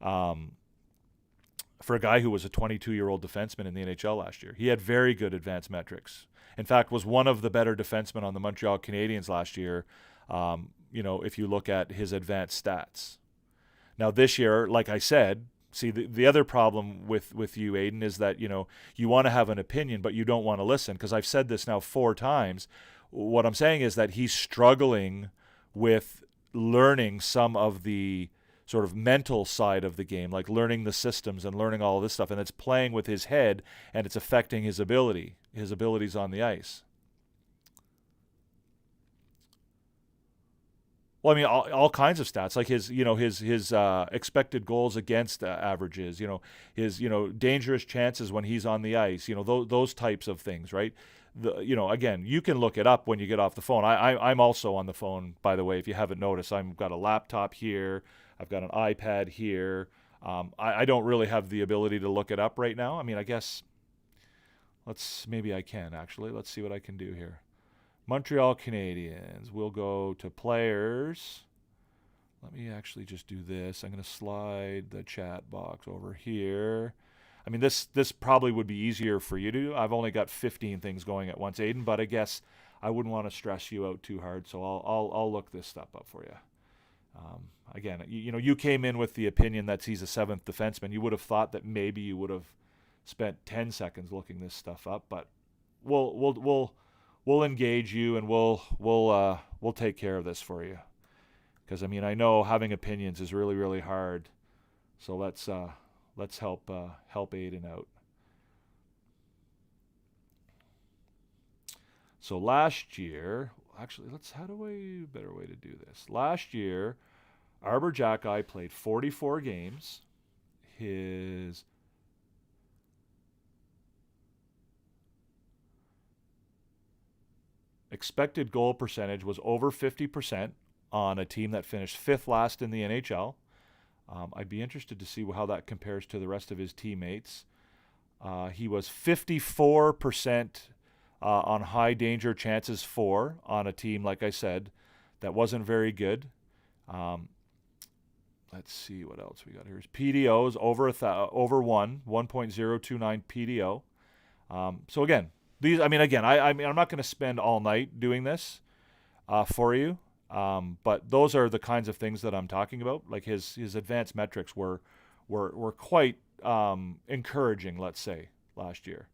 for a guy who was a 22-year-old defenseman in the NHL last year. He had very good advanced metrics. In fact, was one of the better defensemen on the Montreal Canadiens last year, if you look at his advanced stats. Now this year, like I said, see, the other problem with you, Aiden, is that, you want to have an opinion, but you don't want to listen, because I've said this now 4 times. What I'm saying is that he's struggling with learning some of the sort of mental side of the game, like learning the systems and learning all of this stuff, and it's playing with his head, and it's affecting his abilities on the ice. Well, I mean, all kinds of stats, like his expected goals against averages, his dangerous chances when he's on the ice, those types of things, right? Again, you can look it up when you get off the phone. I'm also on the phone, by the way, if you haven't noticed. I've got a laptop here. I've got an iPad here. I don't really have the ability to look it up right now. I mean, I guess maybe I can, actually. Let's see what I can do here. Montreal Canadiens. We'll go to players. Let me actually just do this. I'm going to slide the chat box over here. I mean, this probably would be easier for you to do. I've only got 15 things going at once, Aiden, but I guess I wouldn't want to stress you out too hard, so I'll look this stuff up for you. Again, you came in with the opinion that he's a 7th defenseman. You would have thought that maybe you would have spent 10 seconds looking this stuff up, but we'll engage you, and we'll take care of this for you. Because I mean, I know having opinions is really, really hard. So let's help Aiden out. So last year, actually, better way to do this. Last year, Arbor Jacki played 44 games. His expected goal percentage was over 50% on a team that finished 5th last in the NHL. I'd be interested to see how that compares to the rest of his teammates. He was 54% on high danger chances for on a team, like I said, that wasn't very good. Let's see what else we got here. His PDO is over 1.029 PDO. So again, I'm not going to spend all night doing this for you. But those are the kinds of things that I'm talking about. Like his advanced metrics were quite encouraging, let's say, last year.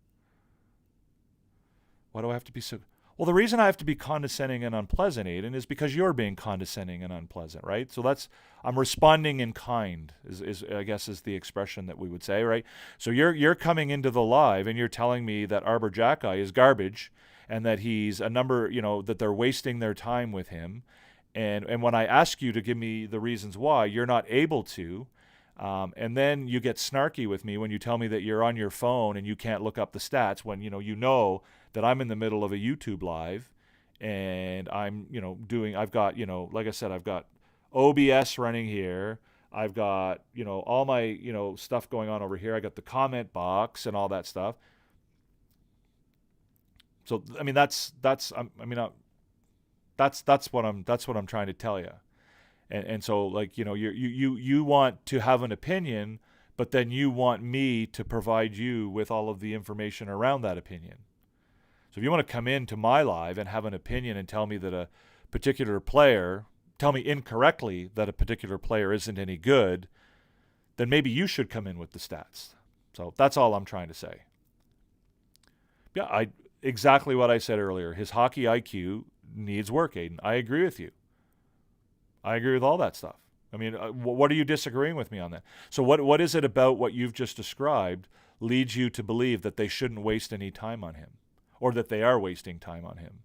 Why do I have to be so? Well, the reason I have to be condescending and unpleasant, Aiden, is because you're being condescending and unpleasant, right? So I'm responding in kind, is I guess is the expression that we would say, right? So you're coming into the live and you're telling me that Arbor Jacki is garbage and that he's a number, that they're wasting their time with him. And when I ask you to give me the reasons why, you're not able to. And then you get snarky with me when you tell me that you're on your phone and you can't look up the stats when, you know that I'm in the middle of a YouTube live and I'm, I've got, like I said, I've got OBS running here. I've got, all my, stuff going on over here. I got the comment box and all that stuff. So, I mean, that's what I'm trying to tell you. And so, like, you want to have an opinion, but then you want me to provide you with all of the information around that opinion. So if you want to come into my live and have an opinion and tell me that a particular player, tell me incorrectly that a particular player isn't any good, then maybe you should come in with the stats. So that's all I'm trying to say. Yeah, exactly what I said earlier. His hockey IQ needs work, Aiden. I agree with you. I agree with all that stuff. I mean, what are you disagreeing with me on that? So what is it about what you've just described leads you to believe that they shouldn't waste any time on him, or that they are wasting time on him,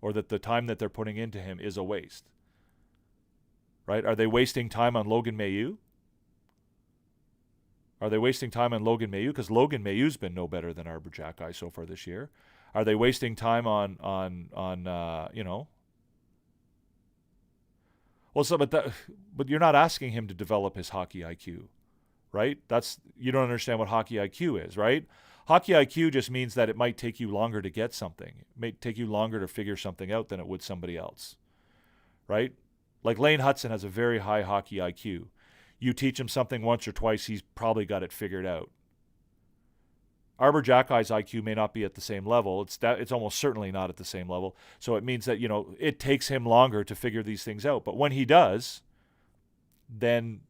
or that the time that they're putting into him is a waste? Right? Are they wasting time on Logan Mailloux? Are they wasting time on Logan Mailloux? Because Logan Mailloux's been no better than Arbor Jacki so far this year. Are they wasting time on Well, so but you're not asking him to develop his hockey IQ, right? You don't understand what hockey IQ is, right? Hockey IQ just means that it might take you longer to get something. It may take you longer to figure something out than it would somebody else, right? Like Lane Hudson has a very high hockey IQ. You teach him something once or twice, he's probably got it figured out. Arbor Jackie's IQ may not be at the same level. It's almost certainly not at the same level. So it means that, it takes him longer to figure these things out. But when he does, then,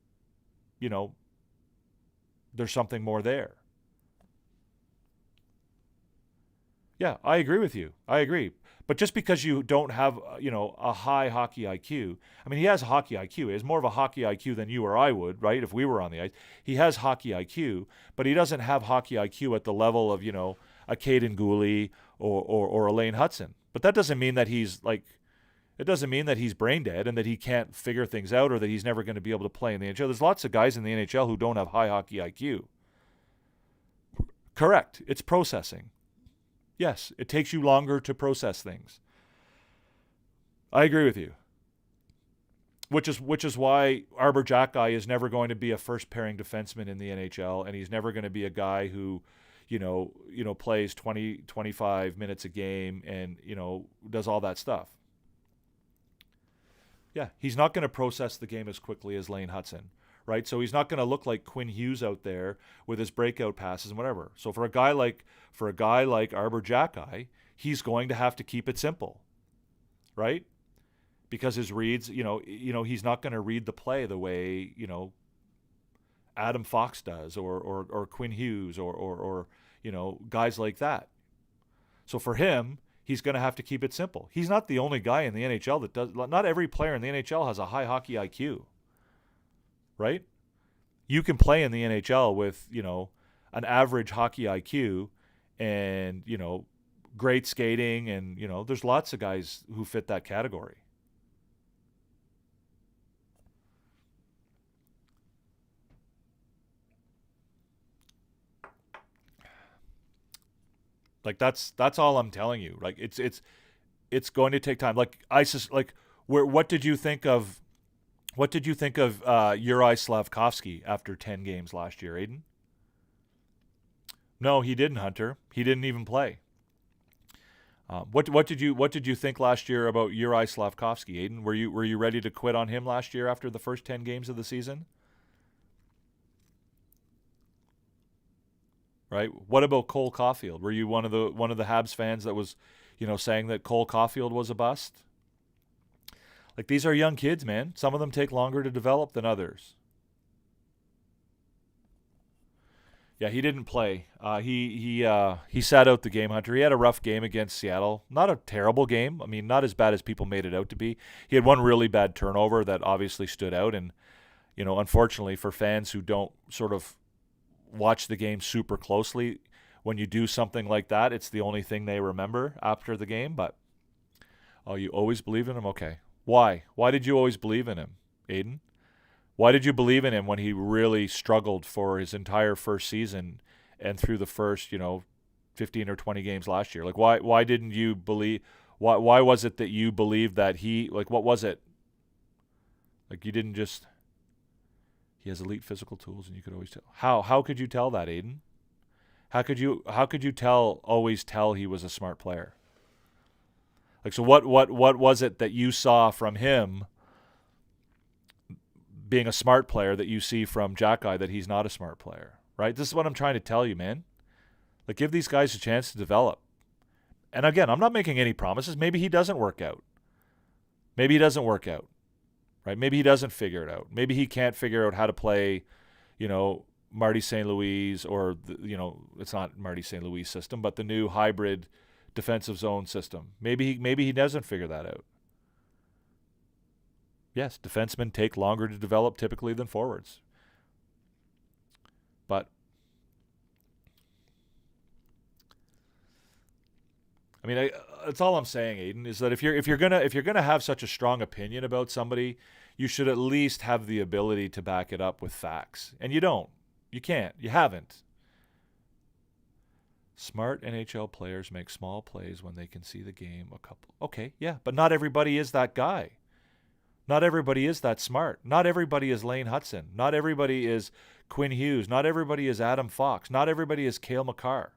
there's something more there. Yeah, I agree with you. I agree. But just because you don't have, a high hockey IQ, I mean, he has a hockey IQ. He has more of a hockey IQ than you or I would, right, if we were on the ice. He has hockey IQ, but he doesn't have hockey IQ at the level of, a Caden Gooley or a Lane Hudson. But that doesn't mean that he's brain dead and that he can't figure things out or that he's never going to be able to play in the NHL. There's lots of guys in the NHL who don't have high hockey IQ. Correct. It's processing. Yes, it takes you longer to process things. I agree with you. Which is why Arbor Jacki is never going to be a first pairing defenseman in the NHL, and he's never going to be a guy who, plays 20, 25 minutes a game and, does all that stuff. Yeah, he's not going to process the game as quickly as Lane Hudson, right? So he's not going to look like Quinn Hughes out there with his breakout passes and whatever. So for a guy like Arbor Jacki, he's going to have to keep it simple, right? Because his reads, he's not going to read the play the way, Adam Fox does or Quinn Hughes or guys like that. So for him, he's going to have to keep it simple. He's not the only guy in the NHL that does. Not every player in the NHL has a high hockey IQ, right? You can play in the NHL with, an average hockey IQ and, great skating. And, there's lots of guys who fit that category. Like that's all I'm telling you. Like it's going to take time. Like what did you think of Uri Slavkovsky after 10 games last year, Aiden? No, he didn't, Hunter. He didn't even play. What did you think last year about Uri Slavkovsky, Aiden? Were you ready to quit on him last year after the first 10 games of the season? Right. What about Cole Caulfield? Were you one of the Habs fans that was, saying that Cole Caulfield was a bust? Like, these are young kids, man. Some of them take longer to develop than others. Yeah, he didn't play. He sat out the game, Hunter. He had a rough game against Seattle. Not a terrible game. I mean, not as bad as people made it out to be. He had one really bad turnover that obviously stood out, and unfortunately for fans who don't sort of watch the game super closely, when you do something like that, it's the only thing they remember after the game. But you always believe in him? Okay. Why did you always believe in him, Aiden? Why did you believe in him when he really struggled for his entire first season and through the first 15 or 20 games last year? Like, why didn't you believe? Why was it that you believed that he, like, what was it? Like, you didn't just. He has elite physical tools, and you could always tell. How could you tell that, Aiden? How could you always tell he was a smart player? Like, so what was it that you saw from him being a smart player that you see from Jacki that he's not a smart player, right? This is what I'm trying to tell you, man. Like, give these guys a chance to develop. And again, I'm not making any promises. Maybe he doesn't work out. Right? Maybe he doesn't figure it out. Maybe he can't figure out how to play, Marty St. Louis or, it's not Marty St. Louis system, but the new hybrid defensive zone system. Maybe he doesn't figure that out. Yes, defensemen take longer to develop typically than forwards. But I mean, that's all I'm saying, Aiden, is that if you're gonna have such a strong opinion about somebody, you should at least have the ability to back it up with facts. And you don't. You can't. You haven't. Smart NHL players make small plays when they can see the game a couple. Okay, yeah, but not everybody is that guy. Not everybody is that smart. Not everybody is Lane Hudson. Not everybody is Quinn Hughes. Not everybody is Adam Fox. Not everybody is Cale Makar.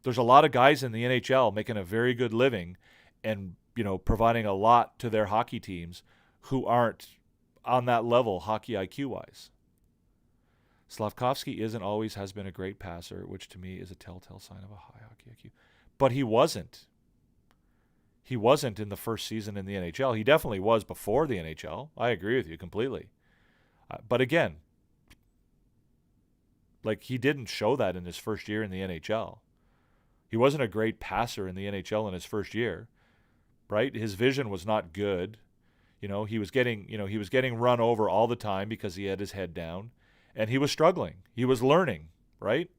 There's a lot of guys in the NHL making a very good living and, providing a lot to their hockey teams who aren't on that level hockey IQ wise. Slavkovsky isn't always has been a great passer, which to me is a telltale sign of a high hockey IQ. But he wasn't. He wasn't in the first season in the NHL. He definitely was before the NHL. I agree with you completely. But again, like, he didn't show that in his first year in the NHL. He wasn't a great passer in the NHL in his first year, right? His vision was not good. He was getting run over all the time because he had his head down, and he was struggling. He was learning, right?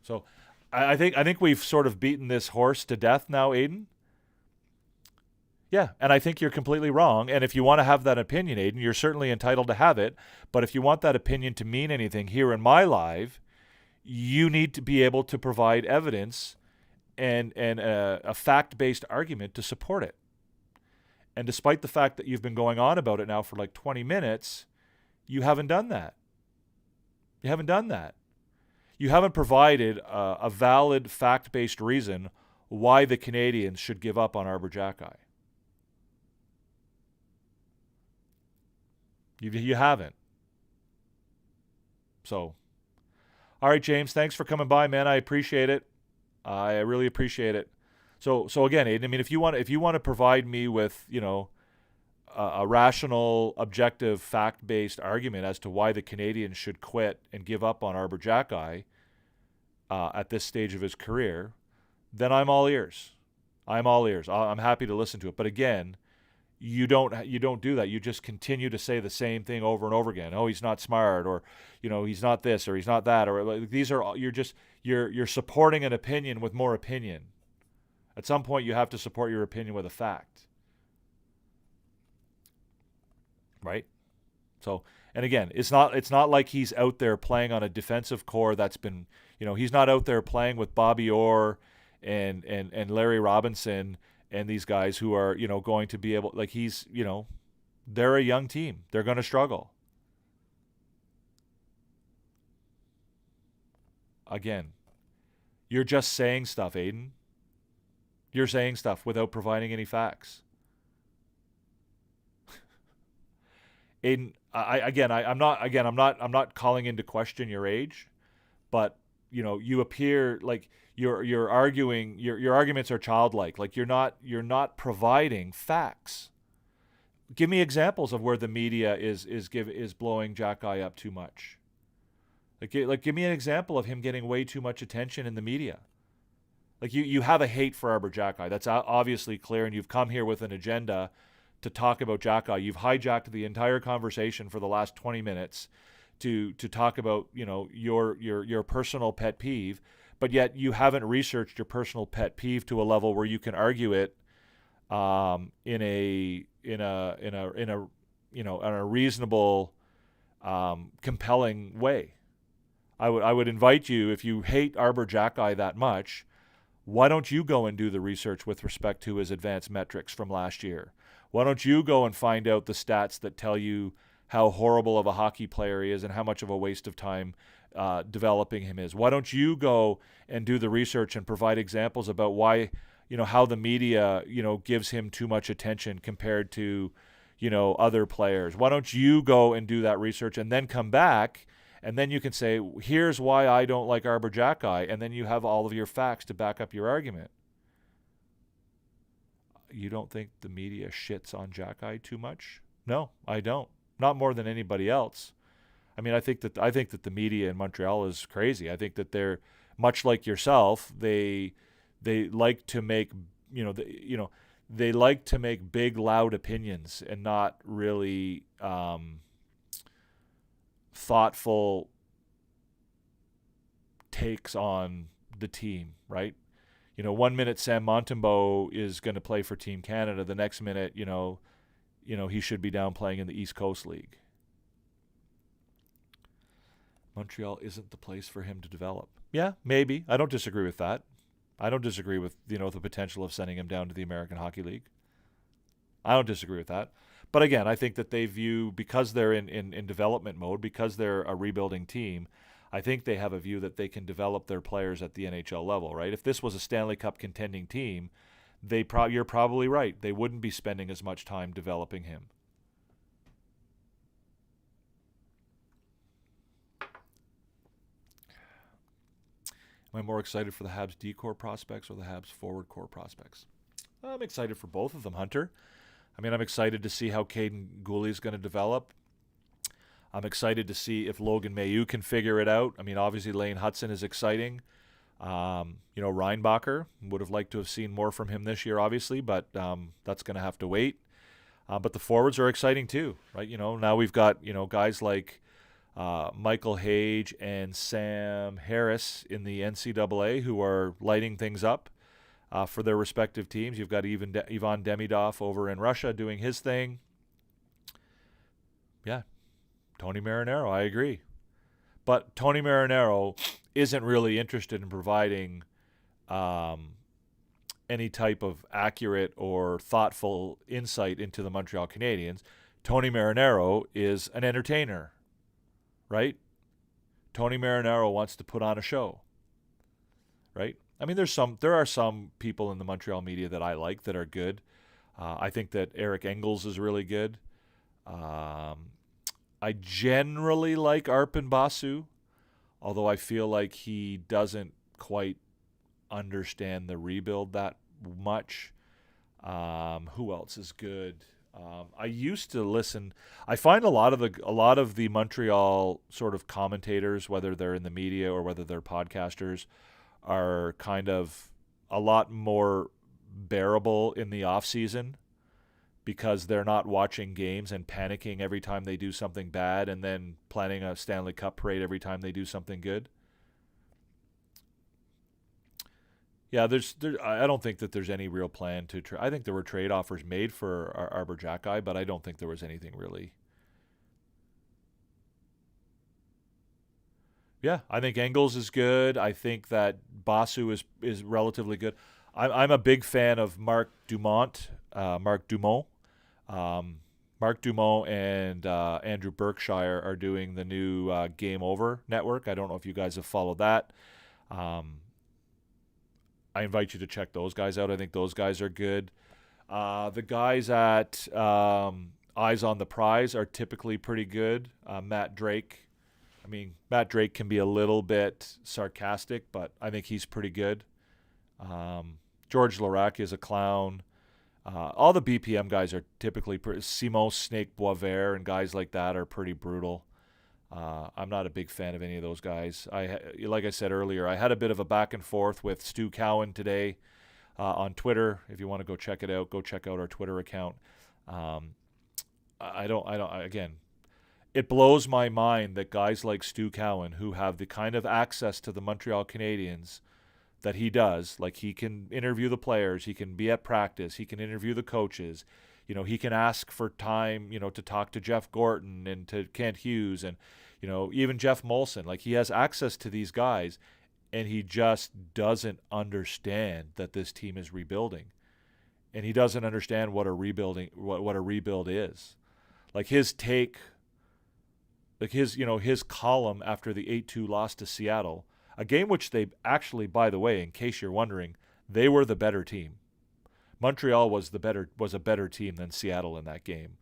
So I think we've sort of beaten this horse to death now, Aiden. Yeah, and I think you're completely wrong. And if you want to have that opinion, Aiden, you're certainly entitled to have it. But if you want that opinion to mean anything here in my live, you need to be able to provide evidence and a fact-based argument to support it. And despite the fact that you've been going on about it now for like 20 minutes, you haven't done that. You haven't done that. You haven't provided a valid fact-based reason why the Canadiens should give up on Arbor Jacki. You haven't. So, all right, James, thanks for coming by, man. I appreciate it. I really appreciate it. So again, Aiden, I mean, if you want to provide me with, a rational, objective, fact-based argument as to why the Canadiens should quit and give up on Arbor Jacki at this stage of his career, then I'm all ears. I'm all ears. I'm happy to listen to it. But again, you don't do that. You just continue to say the same thing over and over again. Oh, he's not smart, or he's not this, or he's not that, or like, these are you're supporting an opinion with more opinion. At some point, you have to support your opinion with a fact, right? So, and again, it's not like he's out there playing on a defensive core that's been, he's not out there playing with Bobby Orr and Larry Robinson and these guys who are, going to be able, like, he's, they're a young team. They're going to struggle. Again, you're just saying stuff, Aiden. You're saying stuff without providing any facts. Aiden, I'm not calling into question your age, but you appear like you're arguing, your arguments are childlike. Like you're not providing facts. Give me examples of where the media is blowing Jacki up too much. Like give me an example of him getting way too much attention in the media. Like you have a hate for Arbor Jacki. That's obviously clear, and you've come here with an agenda to talk about Jacki. You've hijacked the entire conversation for the last 20 minutes to talk about your personal pet peeve, but yet you haven't researched your personal pet peeve to a level where you can argue it in a reasonable, compelling way. I would invite you, if you hate Arbor Jacki that much, why don't you go and do the research with respect to his advanced metrics from last year? Why don't you go and find out the stats that tell you how horrible of a hockey player he is and how much of a waste of time developing him is? Why don't you go and do the research and provide examples about why, how the media, gives him too much attention compared to, other players? Why don't you go and do that research and then come back, and then you can say, here's why I don't like Arbor Jacki, and then you have all of your facts to back up your argument. You don't think the media shits on Jacki too much? No, I don't. Not more than anybody else. I mean, I think that the media in Montreal is crazy. I think that they're much like yourself. They like to make they like to make big, loud opinions and not really thoughtful takes on the team, right? 1 minute Sam Montembeault is going to play for Team Canada. The next minute, he should be down playing in the East Coast League. Montreal isn't the place for him to develop. Yeah, maybe. I don't disagree with that. I don't disagree with, the potential of sending him down to the American Hockey League. I don't disagree with that. But again, I think that they view, because they're in development mode, because they're a rebuilding team, I think they have a view that they can develop their players at the NHL level, right? If this was a Stanley Cup contending team, you're probably right. They wouldn't be spending as much time developing him. Am I more excited for the Habs D-core prospects or the Habs forward core prospects? I'm excited for both of them, Hunter. I mean, I'm excited to see how Caden Gooley is going to develop. I'm excited to see if Logan Mailloux can figure it out. I mean, obviously Lane Hudson is exciting. Reinbacher, would have liked to have seen more from him this year, obviously, but that's going to have to wait. But the forwards are exciting too, right? Now we've got, guys like Michael Hage and Sam Harris in the NCAA who are lighting things up for their respective teams. You've got Ivan Demidov over in Russia doing his thing. Yeah, Tony Marinaro, I agree. But Tony Marinaro isn't really interested in providing any type of accurate or thoughtful insight into the Montreal Canadiens. Tony Marinaro is an entertainer, right? Tony Marinaro wants to put on a show, right? I mean, there are some people in the Montreal media that I like that are good. I think that Eric Engels is really good. I generally like Arpon Basu, although I feel like he doesn't quite understand the rebuild that much. Who else is good? I used to listen. I find a lot of the Montreal sort of commentators, whether they're in the media or whether they're podcasters, are kind of a lot more bearable in the off season because they're not watching games and panicking every time they do something bad and then planning a Stanley Cup parade every time they do something good. Yeah, I don't think that there's any real plan to I think there were trade offers made for our Arbor Jackeye, but I don't think there was anything really. Yeah, I think Engels is good. I think that Basu is relatively good. I'm a big fan of Mark Dumont. Mark Dumont and Andrew Berkshire are doing the new Game Over network. I don't know if you guys have followed that. I invite you to check those guys out. I think those guys are good. The guys at Eyes on the Prize are typically pretty good. Matt Drake can be a little bit sarcastic, but I think he's pretty good. George Larac is a clown. All the BPM guys are typically Simon Snake Boisvert and guys like that are pretty brutal. I'm not a big fan of any of those guys. Like I said earlier, I had a bit of a back and forth with Stu Cowan today on Twitter. If you want to go check it out, go check out our Twitter account. Again, it blows my mind that guys like Stu Cowan, who have the kind of access to the Montreal Canadiens that he does, like he can interview the players, he can be at practice, he can interview the coaches, he can ask for time, to talk to Jeff Gorton and to Kent Hughes and, even Jeff Molson. Like he has access to these guys, and he just doesn't understand that this team is rebuilding, and he doesn't understand what a rebuild is. Like his take. Like his column after the 8-2 loss to Seattle, a game which they actually, by the way, in case you're wondering, they were the better team. Montreal was a better team than Seattle in that game.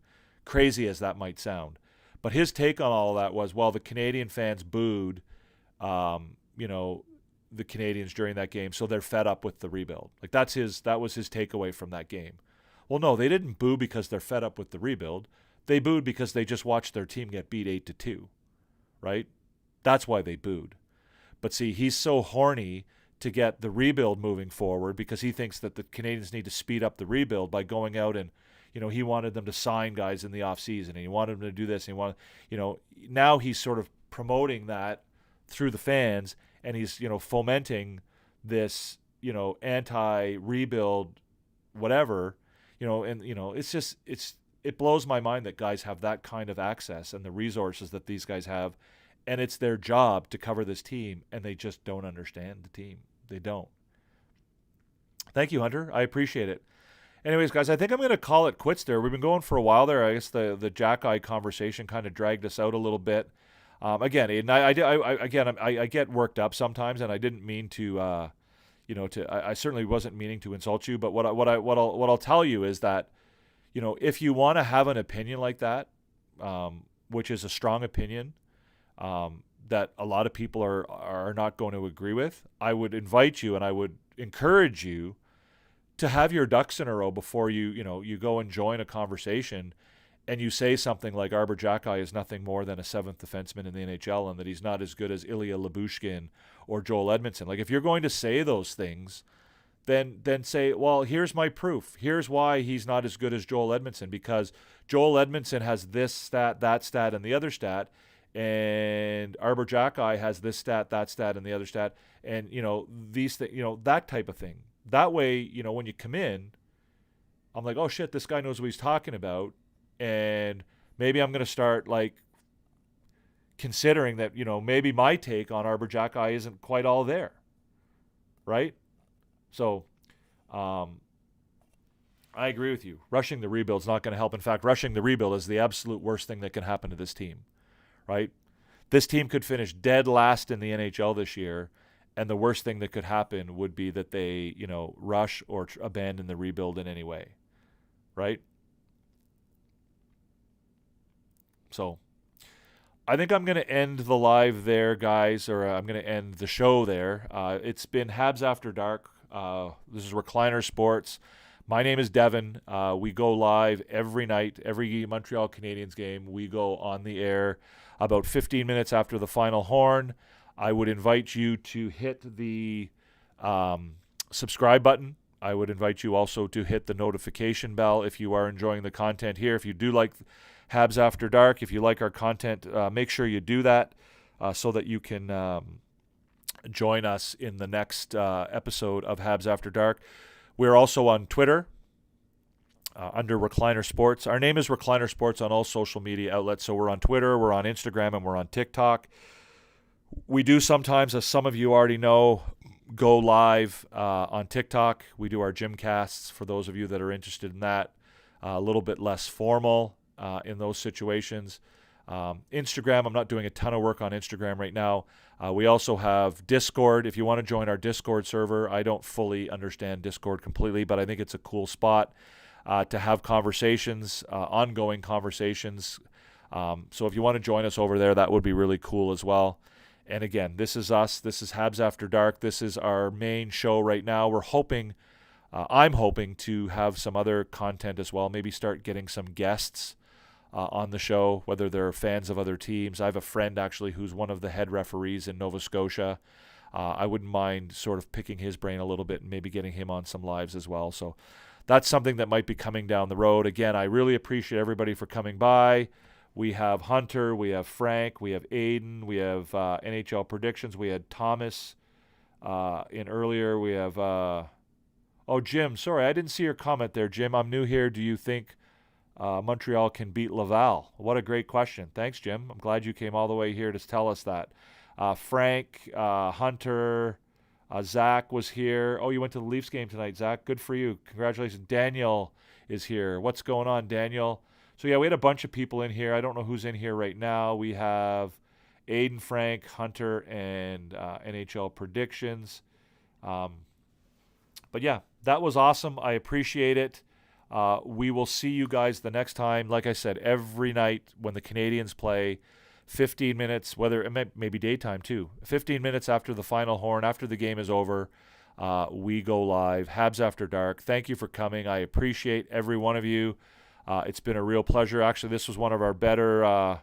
Crazy as that might sound. But his take on all of that was, well, the Canadian fans booed, the Canadians during that game, so they're fed up with the rebuild. Like that was his takeaway from that game. Well, no, they didn't boo because they're fed up with the rebuild. They booed because they just watched their team get beat 8-2, right? That's why they booed. But see, he's so horny to get the rebuild moving forward because he thinks that the Canadians need to speed up the rebuild by going out and, he wanted them to sign guys in the offseason and he wanted them to do this. And now he's sort of promoting that through the fans and he's, fomenting this, anti-rebuild whatever, it blows my mind that guys have that kind of access and the resources that these guys have, and it's their job to cover this team, and they just don't understand the team. They don't. Thank you, Hunter. I appreciate it. Anyways, guys, I think I'm going to call it quits there. We've been going for a while there. I guess the Jackeye conversation kind of dragged us out a little bit. Again, Aiden, I get worked up sometimes, and I didn't mean to, I certainly wasn't meaning to insult you, but what I'll tell you is that, if you want to have an opinion like that, which is a strong opinion, that a lot of people are not going to agree with, I would invite you and I would encourage you to have your ducks in a row before you go and join a conversation and you say something like Arbor Xhekaj is nothing more than a seventh defenseman in the NHL and that he's not as good as Ilya Lyubushkin or Joel Edmondson. Like, if you're going to say those things, then say, well, here's my proof. Here's why he's not as good as Joel Edmondson, because Joel Edmondson has this stat, that stat, and the other stat, and Arbor Xhekaj has this stat, that stat, and the other stat, and these that type of thing. That way, when you come in, I'm like, oh shit, this guy knows what he's talking about, and maybe I'm going to start considering that maybe my take on Arbor Xhekaj isn't quite all there, right? So, I agree with you. Rushing the rebuild is not going to help. In fact, rushing the rebuild is the absolute worst thing that can happen to this team, right? This team could finish dead last in the NHL this year, and the worst thing that could happen would be that they, rush or abandon the rebuild in any way, right? So, I think I'm going to end the live there, guys, or I'm going to end the show there. It's been Habs After Dark. This is Recliner Sports. My name is Devin. We go live every night, every Montreal Canadiens game. We go on the air about 15 minutes after the final horn. I would invite you to hit the subscribe button. I would invite you also to hit the notification bell if you are enjoying the content here. If you do like Habs After Dark, if you like our content, make sure you do that so that you can join us in the next episode of Habs After Dark. We're also on Twitter under Recliner Sports. Our name is Recliner Sports on all social media outlets. So we're on Twitter, we're on Instagram, and we're on TikTok. We do sometimes, as some of you already know, go live on TikTok. We do our gym casts for those of you that are interested in that. A little bit less formal in those situations. Instagram, I'm not doing a ton of work on Instagram right now. We also have Discord. If you want to join our Discord server, I don't fully understand Discord completely, but I think it's a cool spot to have conversations, ongoing conversations. So if you want to join us over there, that would be really cool as well. And again, this is us. This is Habs After Dark. This is our main show right now. We're hoping, I'm hoping to have some other content as well. Maybe start getting some guests on the show, whether they're fans of other teams. I have a friend actually who's one of the head referees in Nova Scotia. I wouldn't mind sort of picking his brain a little bit and maybe getting him on some lives as well. So that's something that might be coming down the road. Again, I really appreciate everybody for coming by. We have Hunter, we have Frank, we have Aiden, we have NHL predictions. We had Thomas in earlier. We have, Jim, sorry, I didn't see your comment there, Jim. I'm new here. Do you think Montreal can beat Laval? What a great question. Thanks, Jim. I'm glad you came all the way here to tell us that. Frank, Hunter, Zach was here. Oh, you went to the Leafs game tonight, Zach. Good for you. Congratulations. Daniel is here. What's going on, Daniel? So, yeah, we had a bunch of people in here. I don't know who's in here right now. We have Aiden, Frank, Hunter, and NHL predictions. But, yeah, that was awesome. I appreciate it. We will see you guys the next time. Like I said, every night when the Canadiens play, 15 minutes, whether it may be daytime too, 15 minutes after the final horn, after the game is over, we go live. Habs After Dark. Thank you for coming. I appreciate every one of you. It's been a real pleasure. Actually, this was one of our better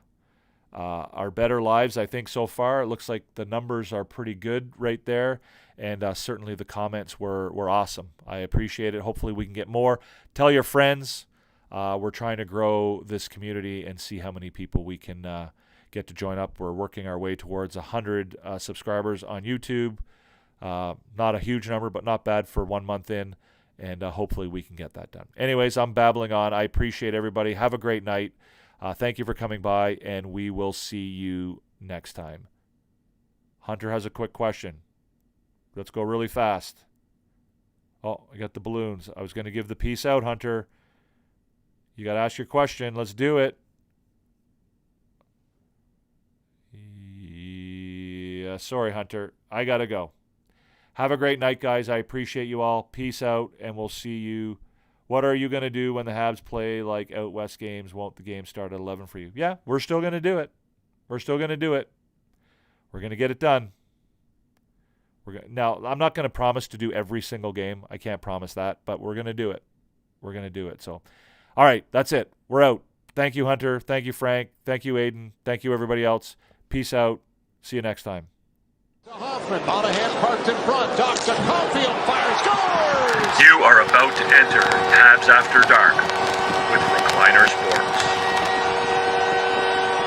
lives, I think, so far. It looks like the numbers are pretty good right there. And certainly the comments were awesome. I appreciate it. Hopefully we can get more. Tell your friends. We're trying to grow this community and see how many people we can get to join up. We're working our way towards 100 subscribers on YouTube. Not a huge number, but not bad for 1 month in. And hopefully we can get that done. Anyways, I'm babbling on. I appreciate everybody. Have a great night. Thank you for coming by, and we will see you next time. Hunter has a quick question. Let's go really fast. Oh, I got the balloons. I was going to give the peace out, Hunter. You got to ask your question. Let's do it. Yeah, sorry, Hunter. I got to go. Have a great night, guys. I appreciate you all. Peace out, and we'll see you. What are you going to do when the Habs play like out west games? Won't the game start at 11 for you? Yeah, we're still going to do it. We're still going to do it. We're going to get it done. Now, I'm not going to promise to do every single game. I can't promise that, but we're going to do it. We're going to do it. So, all right, that's it. We're out. Thank you, Hunter. Thank you, Frank. Thank you, Aiden. Thank you, everybody else. Peace out. See you next time. Hoffman, Monahan parked in front. Talks to Caulfield, fires, scores! You are about to enter Habs After Dark with Recliner Sports.